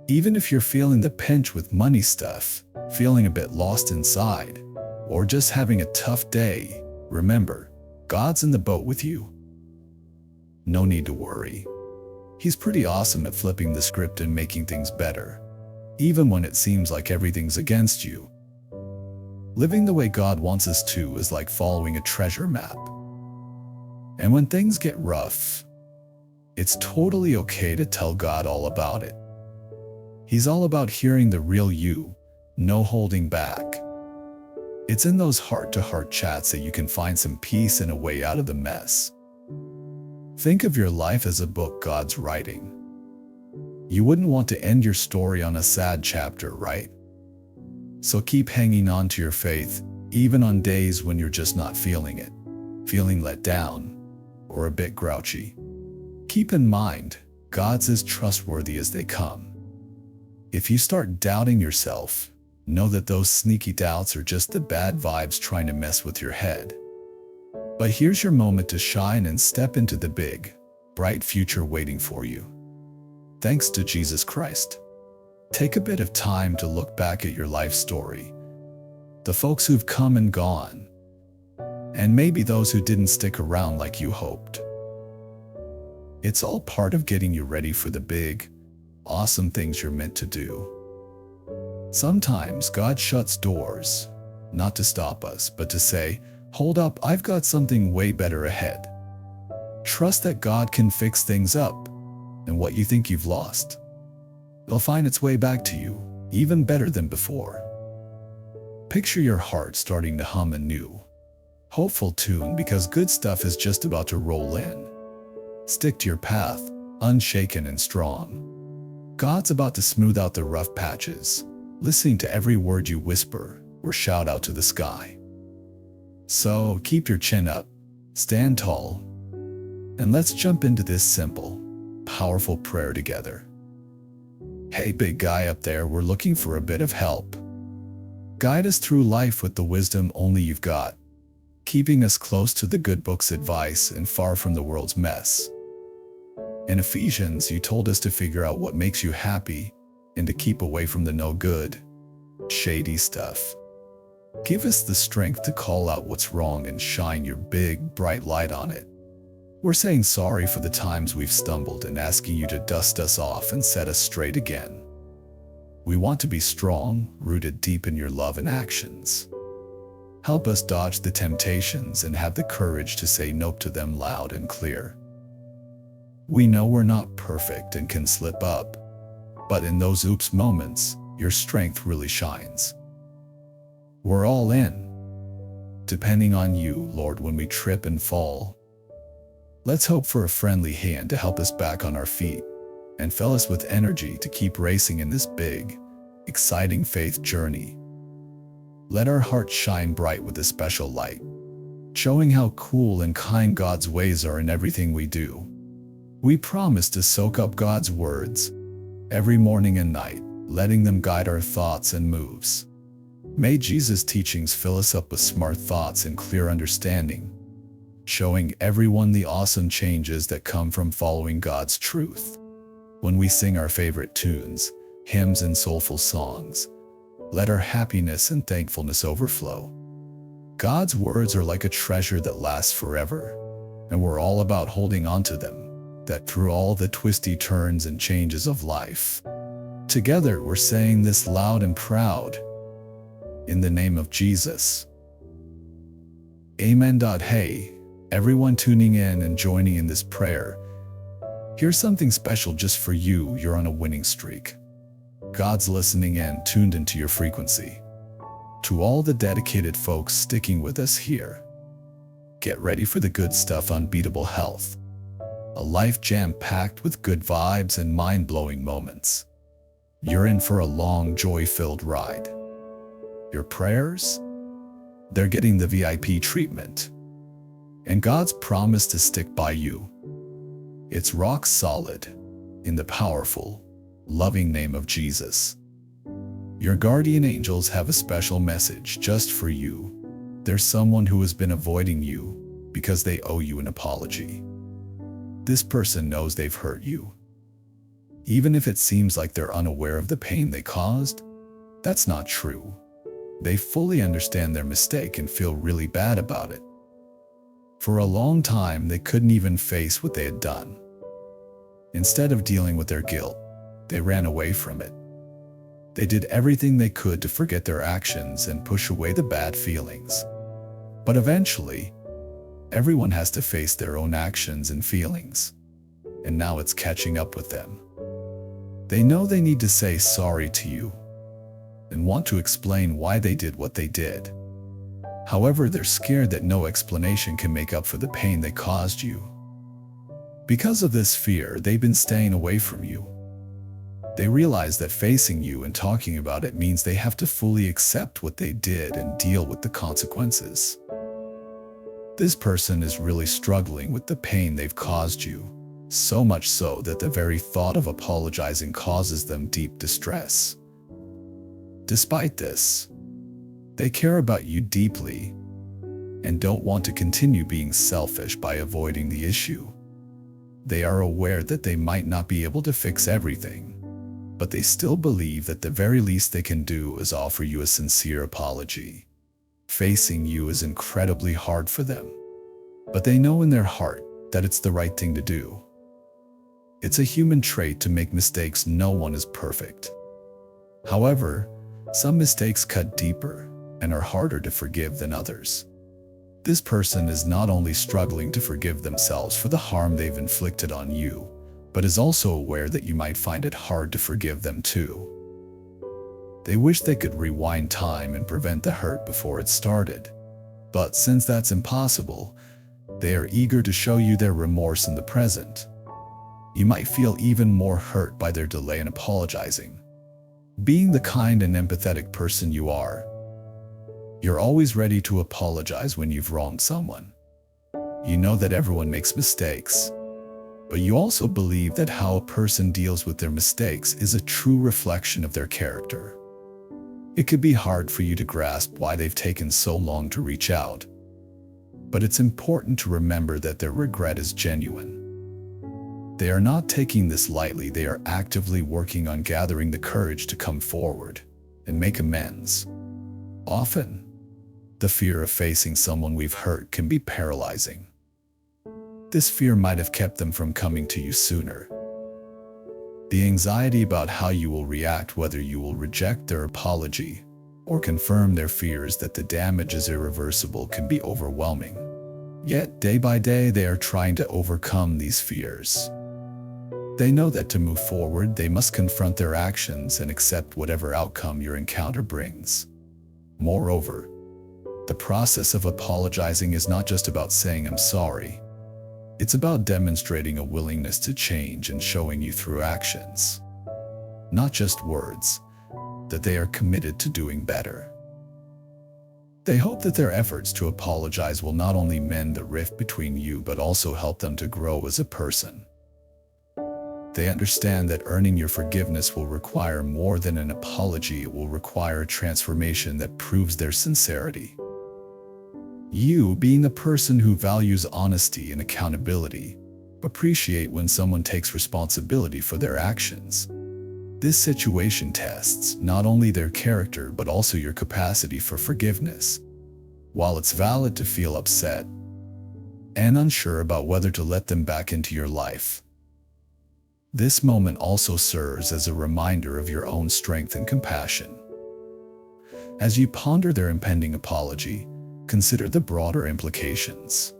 A: Even if you're feeling the pinch with money stuff, feeling a bit lost inside, or just having a tough day, remember, God's in the boat with you. No need to worry. He's pretty awesome at flipping the script and making things better, even when it seems like everything's against you. Living the way God wants us to is like following a treasure map. And when things get rough, it's totally okay to tell God all about it. He's all about hearing the real you, no holding back. It's in those heart-to-heart chats that you can find some peace and a way out of the mess. Think of your life as a book God's writing. You wouldn't want to end your story on a sad chapter, right? So keep hanging on to your faith, even on days when you're just not feeling it, feeling let down, or a bit grouchy. Keep in mind, God's as trustworthy as they come. If you start doubting yourself, know that those sneaky doubts are just the bad vibes trying to mess with your head. But here's your moment to shine and step into the big, bright future waiting for you. Thanks to Jesus Christ. Take a bit of time to look back at your life story. The folks who've come and gone, and maybe those who didn't stick around like you hoped. It's all part of getting you ready for the big, awesome things you're meant to do. Sometimes God shuts doors, not to stop us, but to say, hold up, I've got something way better ahead. Trust that God can fix things up, and what you think you've lost, it'll find its way back to you, even better than before. Picture your heart starting to hum a new, hopeful tune because good stuff is just about to roll in. Stick to your path, unshaken and strong. God's about to smooth out the rough patches, listening to every word you whisper or shout out to the sky. So keep your chin up, stand tall, and let's jump into this simple, powerful prayer together. Hey big guy up there, we're looking for a bit of help. Guide us through life with the wisdom only you've got, keeping us close to the good book's advice and far from the world's mess. In Ephesians, you told us to figure out what makes you happy and to keep away from the no good, shady stuff. Give us the strength to call out what's wrong and shine your big, bright light on it. We're saying sorry for the times we've stumbled and asking you to dust us off and set us straight again. We want to be strong, rooted deep in your love and actions. Help us dodge the temptations and have the courage to say nope to them loud and clear. We know we're not perfect and can slip up, but in those oops moments, your strength really shines. We're all in, depending on you, Lord, when we trip and fall. Let's hope for a friendly hand to help us back on our feet and fill us with energy to keep racing in this big, exciting faith journey. Let our hearts shine bright with a special light, showing how cool and kind God's ways are in everything we do. We promise to soak up God's words every morning and night, letting them guide our thoughts and moves. May Jesus' teachings fill us up with smart thoughts and clear understanding, showing everyone the awesome changes that come from following God's truth. When we sing our favorite tunes, hymns, and soulful songs, let our happiness and thankfulness overflow. God's words are like a treasure that lasts forever, and we're all about holding on to them, that through all the twisty turns and changes of life. Together, we're saying this loud and proud. In the name of Jesus. Amen. Hey, everyone tuning in and joining in this prayer, here's something special just for you. You're on a winning streak. God's listening in, tuned into your frequency. To all the dedicated folks sticking with us here, get ready for the good stuff. Unbeatable health. A life jam-packed with good vibes and mind-blowing moments. You're in for a long, joy-filled ride. Your prayers? They're getting the VIP treatment. And God's promise to stick by you. It's rock solid, in the powerful, loving name of Jesus. Your guardian angels have a special message just for you. There's someone who has been avoiding you because they owe you an apology. This person knows they've hurt you. Even if it seems like they're unaware of the pain they caused, that's not true. They fully understand their mistake and feel really bad about it. For a long time, they couldn't even face what they had done. Instead of dealing with their guilt, they ran away from it. They did everything they could to forget their actions and push away the bad feelings. But eventually, everyone has to face their own actions and feelings. And now it's catching up with them. They know they need to say sorry to you and want to explain why they did what they did. However, they're scared that no explanation can make up for the pain they caused you. Because of this fear, they've been staying away from you. They realize that facing you and talking about it means they have to fully accept what they did and deal with the consequences. This person is really struggling with the pain they've caused you, so much so that the very thought of apologizing causes them deep distress. Despite this, they care about you deeply and don't want to continue being selfish by avoiding the issue. They are aware that they might not be able to fix everything, but they still believe that the very least they can do is offer you a sincere apology. Facing you is incredibly hard for them, but they know in their heart that it's the right thing to do. It's a human trait to make mistakes. No one is perfect. However, some mistakes cut deeper and are harder to forgive than others. This person is not only struggling to forgive themselves for the harm they've inflicted on you, but is also aware that you might find it hard to forgive them too. They wish they could rewind time and prevent the hurt before it started. But since that's impossible, they are eager to show you their remorse in the present. You might feel even more hurt by their delay in apologizing. Being the kind and empathetic person you are, you're always ready to apologize when you've wronged someone. You know that everyone makes mistakes, but you also believe that how a person deals with their mistakes is a true reflection of their character. It could be hard for you to grasp why they've taken so long to reach out, but it's important to remember that their regret is genuine. They are not taking this lightly. They are actively working on gathering the courage to come forward and make amends. Often, the fear of facing someone we've hurt can be paralyzing. This fear might have kept them from coming to you sooner. The anxiety about how you will react, whether you will reject their apology or confirm their fears that the damage is irreversible, can be overwhelming. Yet, day by day, they are trying to overcome these fears. They know that to move forward, they must confront their actions and accept whatever outcome your encounter brings. Moreover, the process of apologizing is not just about saying "I'm sorry." It's about demonstrating a willingness to change and showing you through actions, not just words, that they are committed to doing better. They hope that their efforts to apologize will not only mend the rift between you but also help them to grow as a person. They understand that earning your forgiveness will require more than an apology. It will require a transformation that proves their sincerity. You, being a person who values honesty and accountability, appreciate when someone takes responsibility for their actions. This situation tests not only their character but also your capacity for forgiveness. While it's valid to feel upset and unsure about whether to let them back into your life, this moment also serves as a reminder of your own strength and compassion. As you ponder their impending apology, consider the broader implications.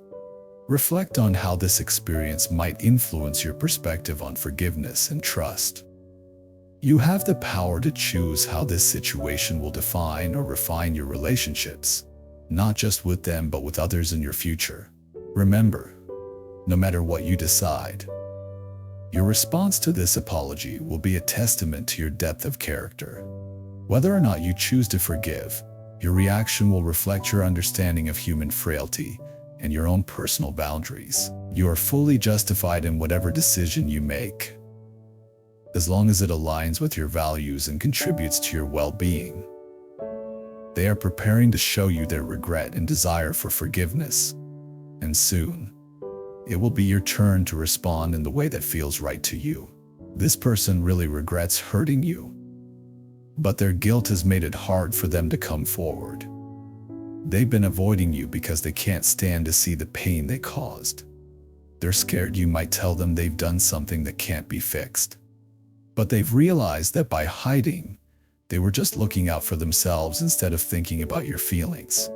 A: Reflect on how this experience might influence your perspective on forgiveness and trust. You have the power to choose how this situation will define or refine your relationships, not just with them but with others in your future. Remember, no matter what you decide, your response to this apology will be a testament to your depth of character. Whether or not you choose to forgive, your reaction will reflect your understanding of human frailty and your own personal boundaries. You are fully justified in whatever decision you make, as long as it aligns with your values and contributes to your well-being. They are preparing to show you their regret and desire for forgiveness, and soon, it will be your turn to respond in the way that feels right to you. This person really regrets hurting you, but their guilt has made it hard for them to come forward. They've been avoiding you because they can't stand to see the pain they caused. They're scared you might tell them they've done something that can't be fixed. But they've realized that by hiding, they were just looking out for themselves instead of thinking about your feelings.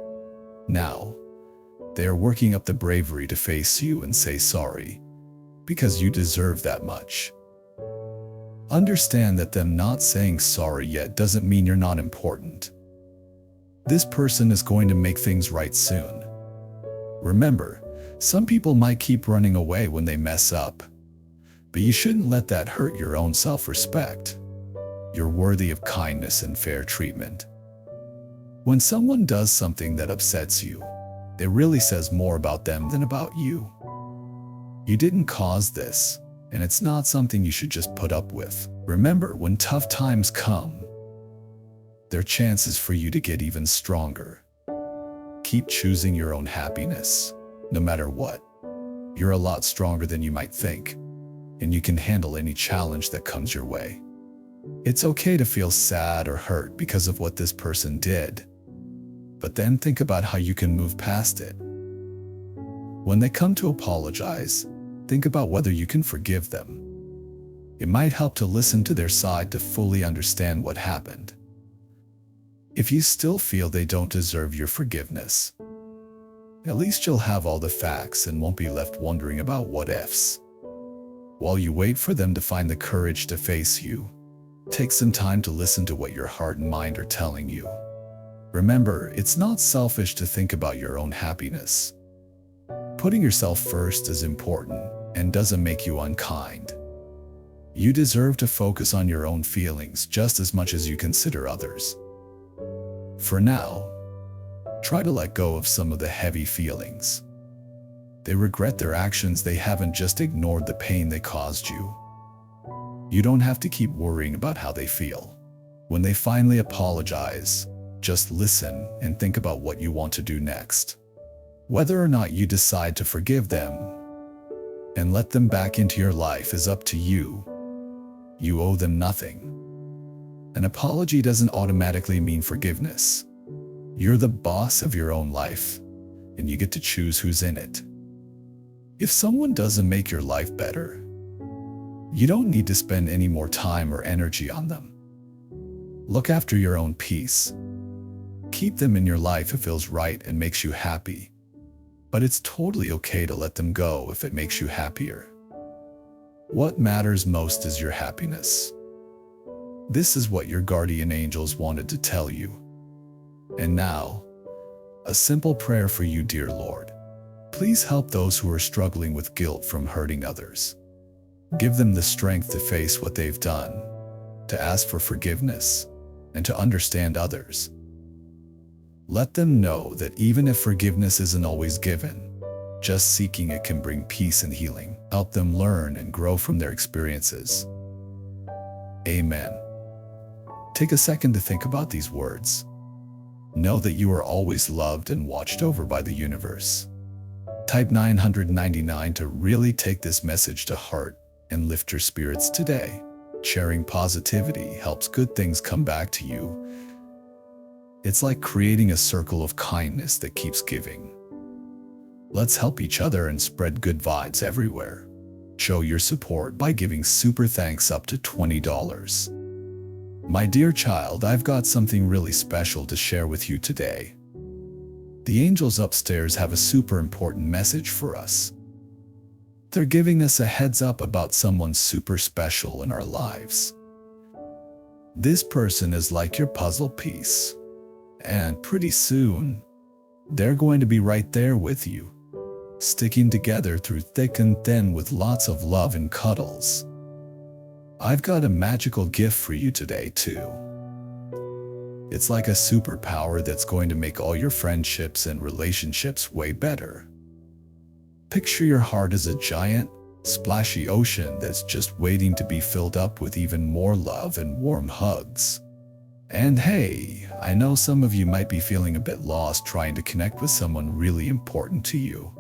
A: Now, they are working up the bravery to face you and say sorry, because you deserve that much. Understand that them not saying sorry yet doesn't mean you're not important. This person is going to make things right soon. Remember, some people might keep running away when they mess up, but you shouldn't let that hurt your own self-respect. You're worthy of kindness and fair treatment. When someone does something that upsets you, it really says more about them than about you. You didn't cause this, and it's not something you should just put up with. Remember, when tough times come, there are chances for you to get even stronger. Keep choosing your own happiness, no matter what. You're a lot stronger than you might think, and you can handle any challenge that comes your way. It's okay to feel sad or hurt because of what this person did, but then think about how you can move past it. When they come to apologize, think about whether you can forgive them. It might help to listen to their side to fully understand what happened. If you still feel they don't deserve your forgiveness, at least you'll have all the facts and won't be left wondering about what ifs. While you wait for them to find the courage to face you, take some time to listen to what your heart and mind are telling you. Remember, it's not selfish to think about your own happiness. Putting yourself first is important and doesn't make you unkind. You deserve to focus on your own feelings just as much as you consider others. For now, try to let go of some of the heavy feelings. They regret their actions. They haven't just ignored the pain they caused you. You don't have to keep worrying about how they feel. When they finally apologize, just listen and think about what you want to do next. Whether or not you decide to forgive them and let them back into your life is up to you. You owe them nothing. An apology doesn't automatically mean forgiveness. You're the boss of your own life, and you get to choose who's in it. If someone doesn't make your life better, you don't need to spend any more time or energy on them. Look after your own peace. Keep them in your life if it feels right and makes you happy. But it's totally okay to let them go if it makes you happier. What matters most is your happiness. This is what your guardian angels wanted to tell you. And now, a simple prayer for you, dear Lord. Please help those who are struggling with guilt from hurting others. Give them the strength to face what they've done, to ask for forgiveness, and to understand others. Let them know that even if forgiveness isn't always given, just seeking it can bring peace and healing. Help them learn and grow from their experiences. Amen. Take a second to think about these words. Know that you are always loved and watched over by the universe. Type 999 to really take this message to heart and lift your spirits today. Sharing positivity helps good things come back to you. It's like creating a circle of kindness that keeps giving. Let's help each other and spread good vibes everywhere. Show your support by giving super thanks up to $20. My dear child, I've got something really special to share with you today. The angels upstairs have a super important message for us. They're giving us a heads up about someone super special in our lives. This person is like your puzzle piece, and pretty soon, they're going to be right there with you, sticking together through thick and thin with lots of love and cuddles. I've got a magical gift for you today, too. It's like a superpower that's going to make all your friendships and relationships way better. Picture your heart as a giant, splashy ocean that's just waiting to be filled up with even more love and warm hugs. And hey, I know some of you might be feeling a bit lost trying to connect with someone really important to you.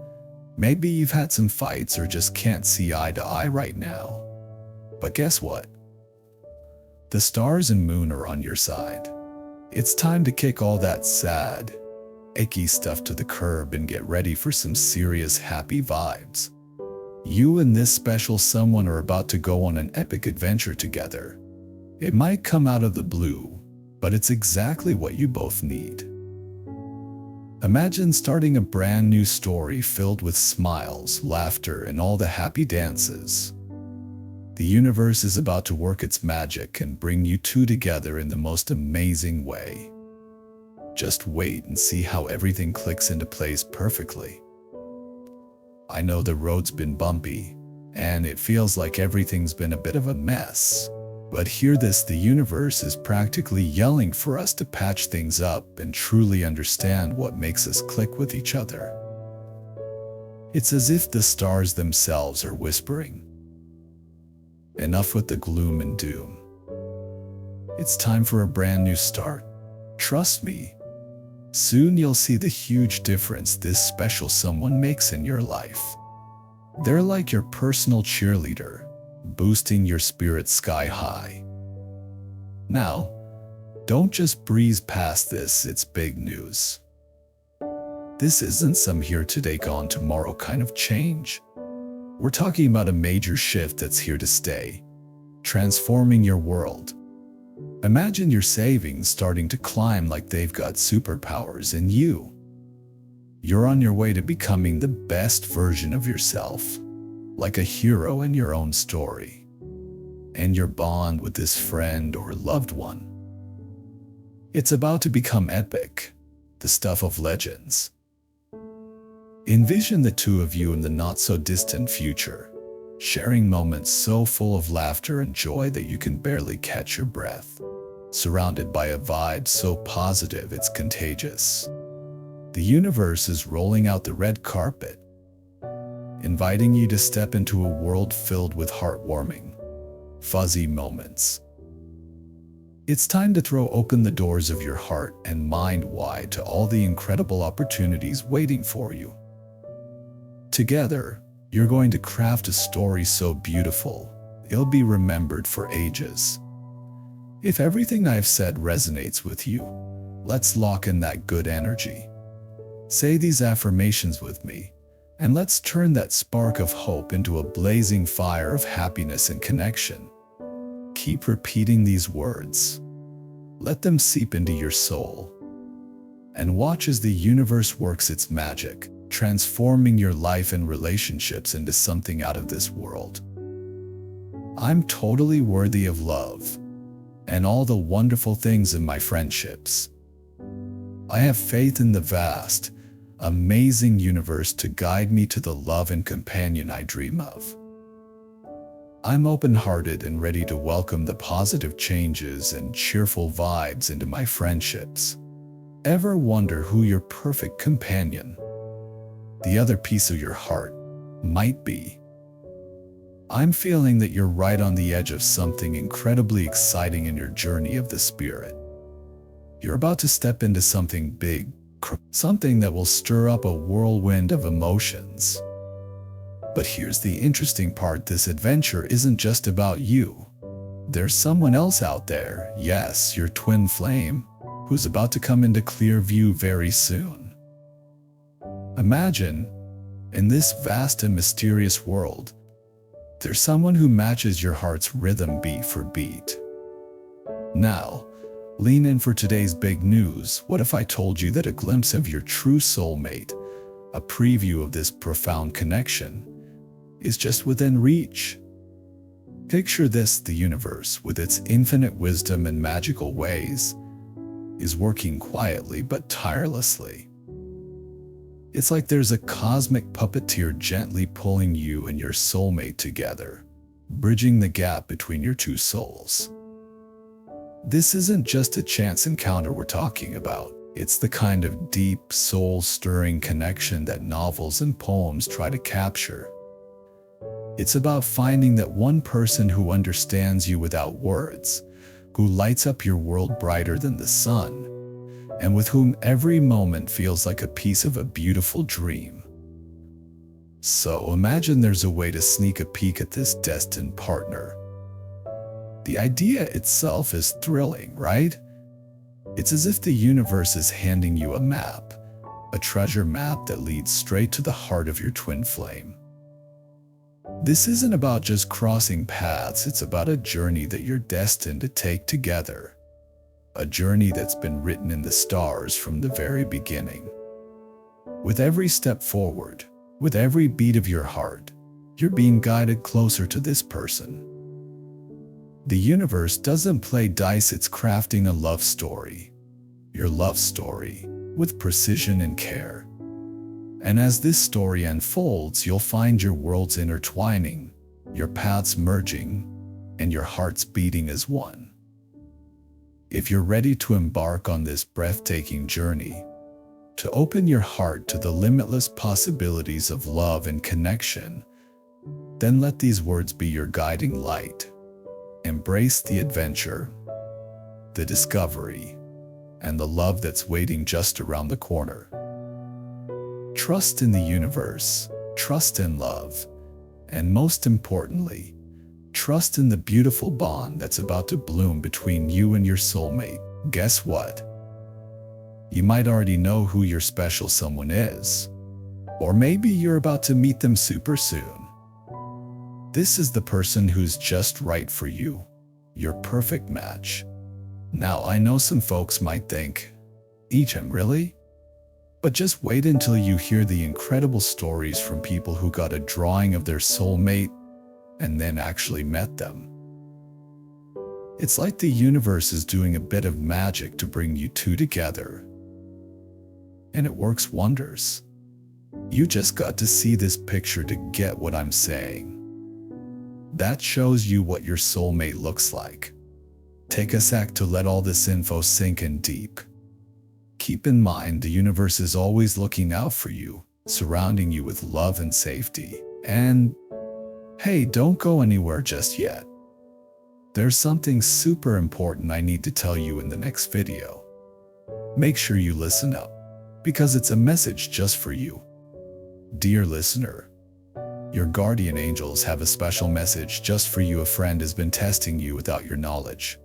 A: Maybe you've had some fights or just can't see eye to eye right now. But guess what? The stars and moon are on your side. It's time to kick all that sad, achy stuff to the curb and get ready for some serious happy vibes. You and this special someone are about to go on an epic adventure together. It might come out of the blue, but it's exactly what you both need. Imagine starting a brand new story filled with smiles, laughter, and all the happy dances. The universe is about to work its magic and bring you two together in the most amazing way. Just wait and see how everything clicks into place perfectly. I know the road's been bumpy, and it feels like everything's been a bit of a mess. But hear this, the universe is practically yelling for us to patch things up and truly understand what makes us click with each other. It's as if the stars themselves are whispering, "Enough with the gloom and doom. It's time for a brand new start. Trust me. Soon you'll see the huge difference this special someone makes in your life. They're like your personal cheerleader, boosting your spirits sky high." Now, don't just breeze past this, it's big news. This isn't some here today, gone tomorrow kind of change. We're talking about a major shift that's here to stay, transforming your world. Imagine your savings starting to climb like they've got superpowers, and you're on your way to becoming the best version of yourself, like a hero in your own story. And your bond with this friend or loved one, it's about to become epic, the stuff of legends. Envision the two of you in the not-so-distant future, sharing moments so full of laughter and joy that you can barely catch your breath, surrounded by a vibe so positive it's contagious. The universe is rolling out the red carpet, inviting you to step into a world filled with heartwarming, fuzzy moments. It's time to throw open the doors of your heart and mind wide to all the incredible opportunities waiting for you. Together, you're going to craft a story so beautiful, it'll be remembered for ages. If everything I've said resonates with you, let's lock in that good energy. Say these affirmations with me, and let's turn that spark of hope into a blazing fire of happiness and connection. Keep repeating these words. Let them seep into your soul. And watch as the universe works its magic, transforming your life and relationships into something out of this world. I'm totally worthy of love and all the wonderful things in my friendships. I have faith in the vast, amazing universe to guide me to the love and companion I dream of. I'm open-hearted and ready to welcome the positive changes and cheerful vibes into my friendships. Ever wonder who your perfect companion, the other piece of your heart, might be? I'm feeling that you're right on the edge of something incredibly exciting in your journey of the spirit. You're about to step into something big, something that will stir up a whirlwind of emotions. But here's the interesting part: this adventure isn't just about you. There's someone else out there, yes, your twin flame, who's about to come into clear view very soon. Imagine, in this vast and mysterious world, there's someone who matches your heart's rhythm beat for beat. Now, lean in for today's big news. What if I told you that a glimpse of your true soulmate, a preview of this profound connection, is just within reach? Picture this: the universe, with its infinite wisdom and magical ways, is working quietly but tirelessly. It's like there's a cosmic puppeteer gently pulling you and your soulmate together, bridging the gap between your two souls. This isn't just a chance encounter we're talking about. It's the kind of deep, soul-stirring connection that novels and poems try to capture. It's about finding that one person who understands you without words, who lights up your world brighter than the sun, and with whom every moment feels like a piece of a beautiful dream. So imagine there's a way to sneak a peek at this destined partner. The idea itself is thrilling, right? It's as if the universe is handing you a map, a treasure map that leads straight to the heart of your twin flame. This isn't about just crossing paths, it's about a journey that you're destined to take together. A journey that's been written in the stars from the very beginning. With every step forward, with every beat of your heart, you're being guided closer to this person. The universe doesn't play dice, it's crafting a love story. Your love story, with precision and care. And as this story unfolds, you'll find your worlds intertwining, your paths merging, and your hearts beating as one. If you're ready to embark on this breathtaking journey, to open your heart to the limitless possibilities of love and connection, then let these words be your guiding light. Embrace the adventure, the discovery, and the love that's waiting just around the corner. Trust in the universe, trust in love, and most importantly, trust in the beautiful bond that's about to bloom between you and your soulmate. Guess what? You might already know who your special someone is. Or maybe you're about to meet them super soon. This is the person who's just right for you, your perfect match. Now, I know some folks might think, Echem, really? But just wait until you hear the incredible stories from people who got a drawing of their soulmate and then actually met them. It's like the universe is doing a bit of magic to bring you two together. And it works wonders. You just got to see this picture to get what I'm saying. That shows you what your soulmate looks like. Take a sec to let all this info sink in deep. Keep in mind, the universe is always looking out for you, surrounding you with love and safety. And hey, don't go anywhere just yet. There's something super important I need to tell you in the next video. Make sure you listen up, because it's a message just for you. Dear listener, your guardian angels have a special message just for you. A friend has been testing you without your knowledge.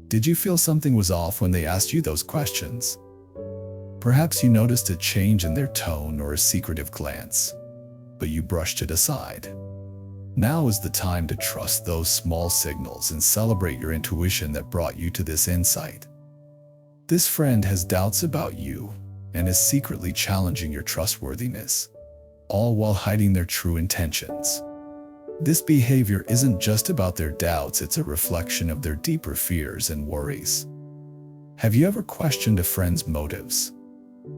A: Did you feel something was off when they asked you those questions? Perhaps you noticed a change in their tone or a secretive glance, but you brushed it aside. Now is the time to trust those small signals and celebrate your intuition that brought you to this insight. This friend has doubts about you and is secretly challenging your trustworthiness, all while hiding their true intentions. This behavior isn't just about their doubts, it's a reflection of their deeper fears and worries. Have you ever questioned a friend's motives?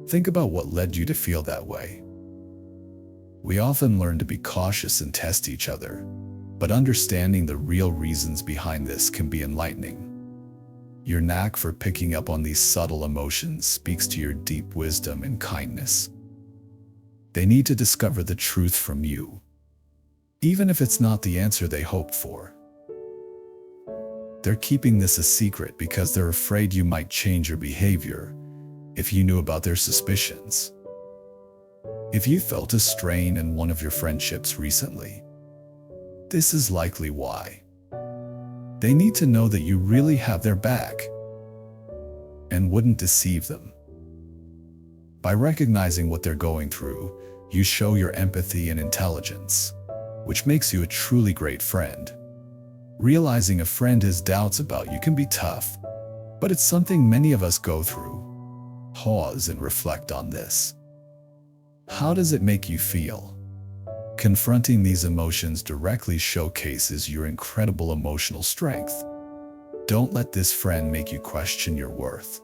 A: Think about what led you to feel that way. We often learn to be cautious and test each other, but understanding the real reasons behind this can be enlightening. Your knack for picking up on these subtle emotions speaks to your deep wisdom and kindness. They need to discover the truth from you, even if it's not the answer they hoped for. They're keeping this a secret because they're afraid you might change your behavior if you knew about their suspicions. If you felt a strain in one of your friendships recently, this is likely why. They need to know that you really have their back and wouldn't deceive them. By recognizing what they're going through, you show your empathy and intelligence, which makes you a truly great friend. Realizing a friend has doubts about you can be tough, but it's something many of us go through. Pause and reflect on this. How does it make you feel? Confronting these emotions directly showcases your incredible emotional strength. Don't let this friend make you question your worth.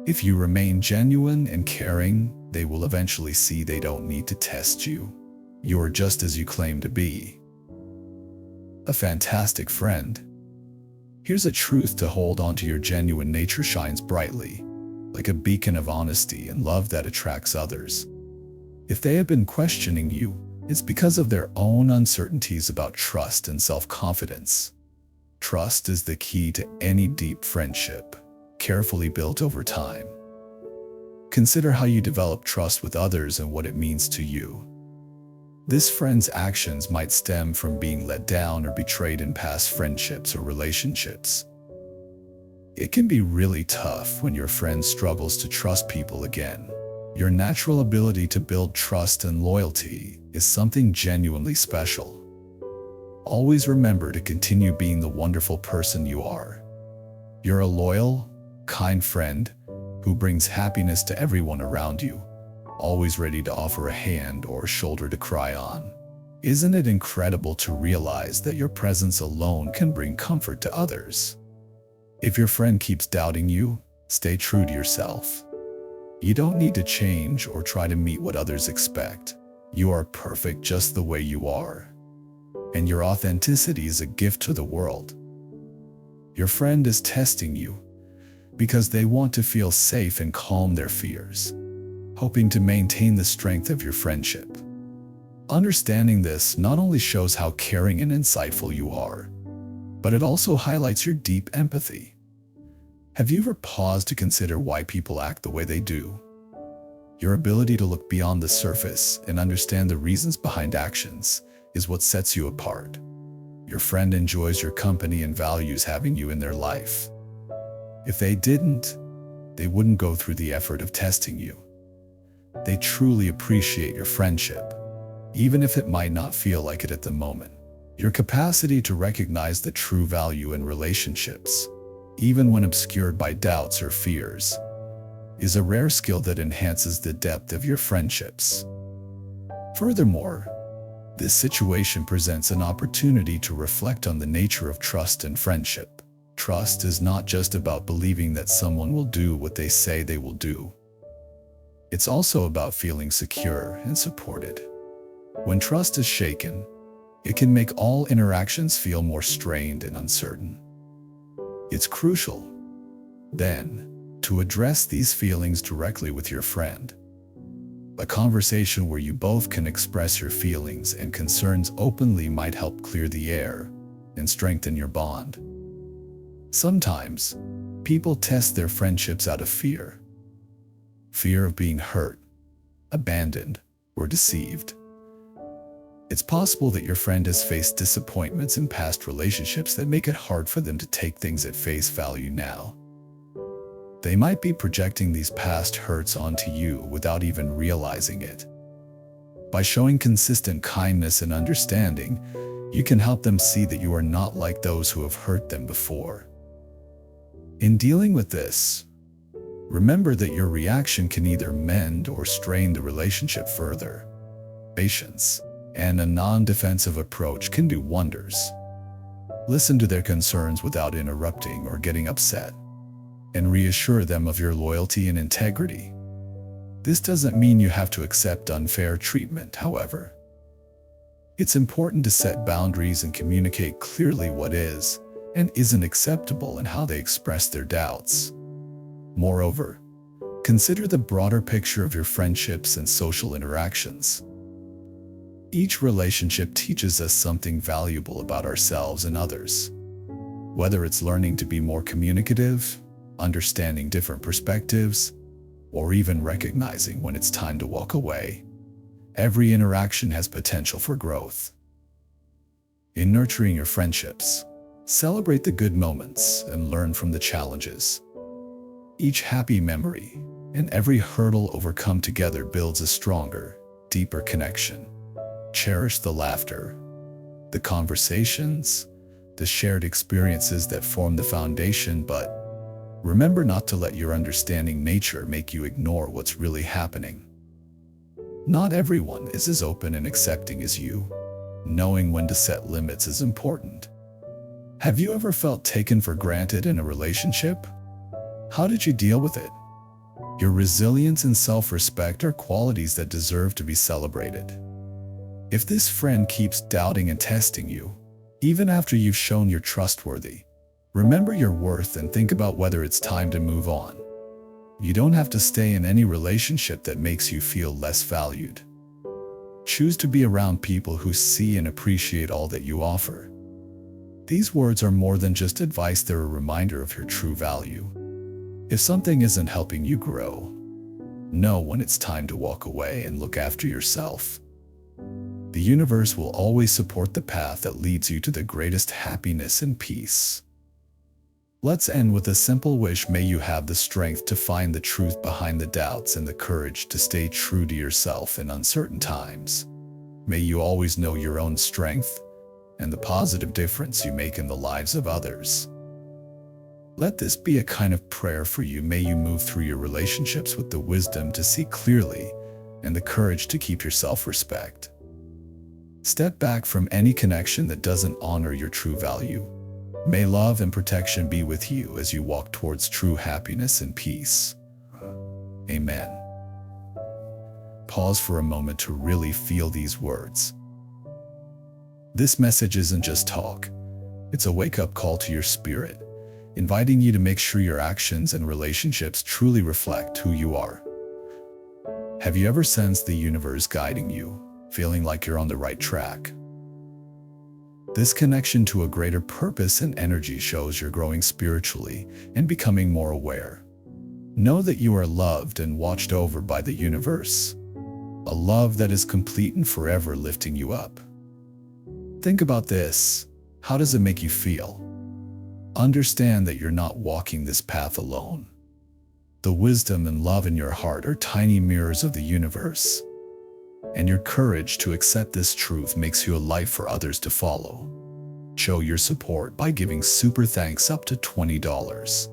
A: If you remain genuine and caring, they will eventually see they don't need to test you. You are just as you claim to be. A fantastic friend. Here's a truth to hold on to: your genuine nature shines brightly, like a beacon of honesty and love that attracts others. If they have been questioning you, it's because of their own uncertainties about trust and self-confidence. Trust is the key to any deep friendship, carefully built over time. Consider how you develop trust with others and what it means to you. This friend's actions might stem from being let down or betrayed in past friendships or relationships. It can be really tough when your friend struggles to trust people again. Your natural ability to build trust and loyalty is something genuinely special. Always remember to continue being the wonderful person you are. You're a loyal, kind friend who brings happiness to everyone around you, always ready to offer a hand or a shoulder to cry on. Isn't it incredible to realize that your presence alone can bring comfort to others? If your friend keeps doubting you, stay true to yourself. You don't need to change or try to meet what others expect. You are perfect just the way you are. And your authenticity is a gift to the world. Your friend is testing you because they want to feel safe and calm their fears, hoping to maintain the strength of your friendship. Understanding this not only shows how caring and insightful you are, but it also highlights your deep empathy. Have you ever paused to consider why people act the way they do? Your ability to look beyond the surface and understand the reasons behind actions is what sets you apart. Your friend enjoys your company and values having you in their life. If they didn't, they wouldn't go through the effort of testing you. They truly appreciate your friendship, even if it might not feel like it at the moment. Your capacity to recognize the true value in relationships, even when obscured by doubts or fears, is a rare skill that enhances the depth of your friendships. Furthermore, this situation presents an opportunity to reflect on the nature of trust and friendship. Trust is not just about believing that someone will do what they say they will do. It's also about feeling secure and supported. When trust is shaken, it can make all interactions feel more strained and uncertain. It's crucial, then, to address these feelings directly with your friend. A conversation where you both can express your feelings and concerns openly might help clear the air and strengthen your bond. Sometimes, people test their friendships out of fear. Fear of being hurt, abandoned, or deceived. It's possible that your friend has faced disappointments in past relationships that make it hard for them to take things at face value now. They might be projecting these past hurts onto you without even realizing it. By showing consistent kindness and understanding, you can help them see that you are not like those who have hurt them before. In dealing with this, remember that your reaction can either mend or strain the relationship further. Patience and a non-defensive approach can do wonders. Listen to their concerns without interrupting or getting upset, and reassure them of your loyalty and integrity. This doesn't mean you have to accept unfair treatment, however. It's important to set boundaries and communicate clearly what is and isn't acceptable in how they express their doubts. Moreover, consider the broader picture of your friendships and social interactions. Each relationship teaches us something valuable about ourselves and others. Whether it's learning to be more communicative, understanding different perspectives, or even recognizing when it's time to walk away, every interaction has potential for growth. In nurturing your friendships, celebrate the good moments and learn from the challenges. Each happy memory and every hurdle overcome together builds a stronger, deeper connection. Cherish the laughter, the conversations, the shared experiences that form the foundation, but remember not to let your understanding nature make you ignore what's really happening. Not everyone is as open and accepting as you. Knowing when to set limits is important. Have you ever felt taken for granted in a relationship? How did you deal with it? Your resilience and self-respect are qualities that deserve to be celebrated. If this friend keeps doubting and testing you, even after you've shown you're trustworthy, remember your worth and think about whether it's time to move on. You don't have to stay in any relationship that makes you feel less valued. Choose to be around people who see and appreciate all that you offer. These words are more than just advice, they're a reminder of your true value. If something isn't helping you grow, know when it's time to walk away and look after yourself. The universe will always support the path that leads you to the greatest happiness and peace. Let's end with a simple wish. May you have the strength to find the truth behind the doubts and the courage to stay true to yourself in uncertain times. May you always know your own strength and the positive difference you make in the lives of others. Let this be a kind of prayer for you. May you move through your relationships with the wisdom to see clearly and the courage to keep your self-respect. Step back from any connection that doesn't honor your true value. May love and protection be with you as you walk towards true happiness and peace. Amen. Pause for a moment to really feel these words. This message isn't just talk. It's a wake-up call to your spirit, inviting you to make sure your actions and relationships truly reflect who you are. Have you ever sensed the universe guiding you, feeling like you're on the right track? This connection to a greater purpose and energy shows you're growing spiritually and becoming more aware. Know that you are loved and watched over by the universe, a love that is complete and forever lifting you up. Think about this. How does it make you feel? Understand that you're not walking this path alone. The wisdom and love in your heart are tiny mirrors of the universe, and your courage to accept this truth makes you a light for others to follow. Show your support by giving super thanks up to $20.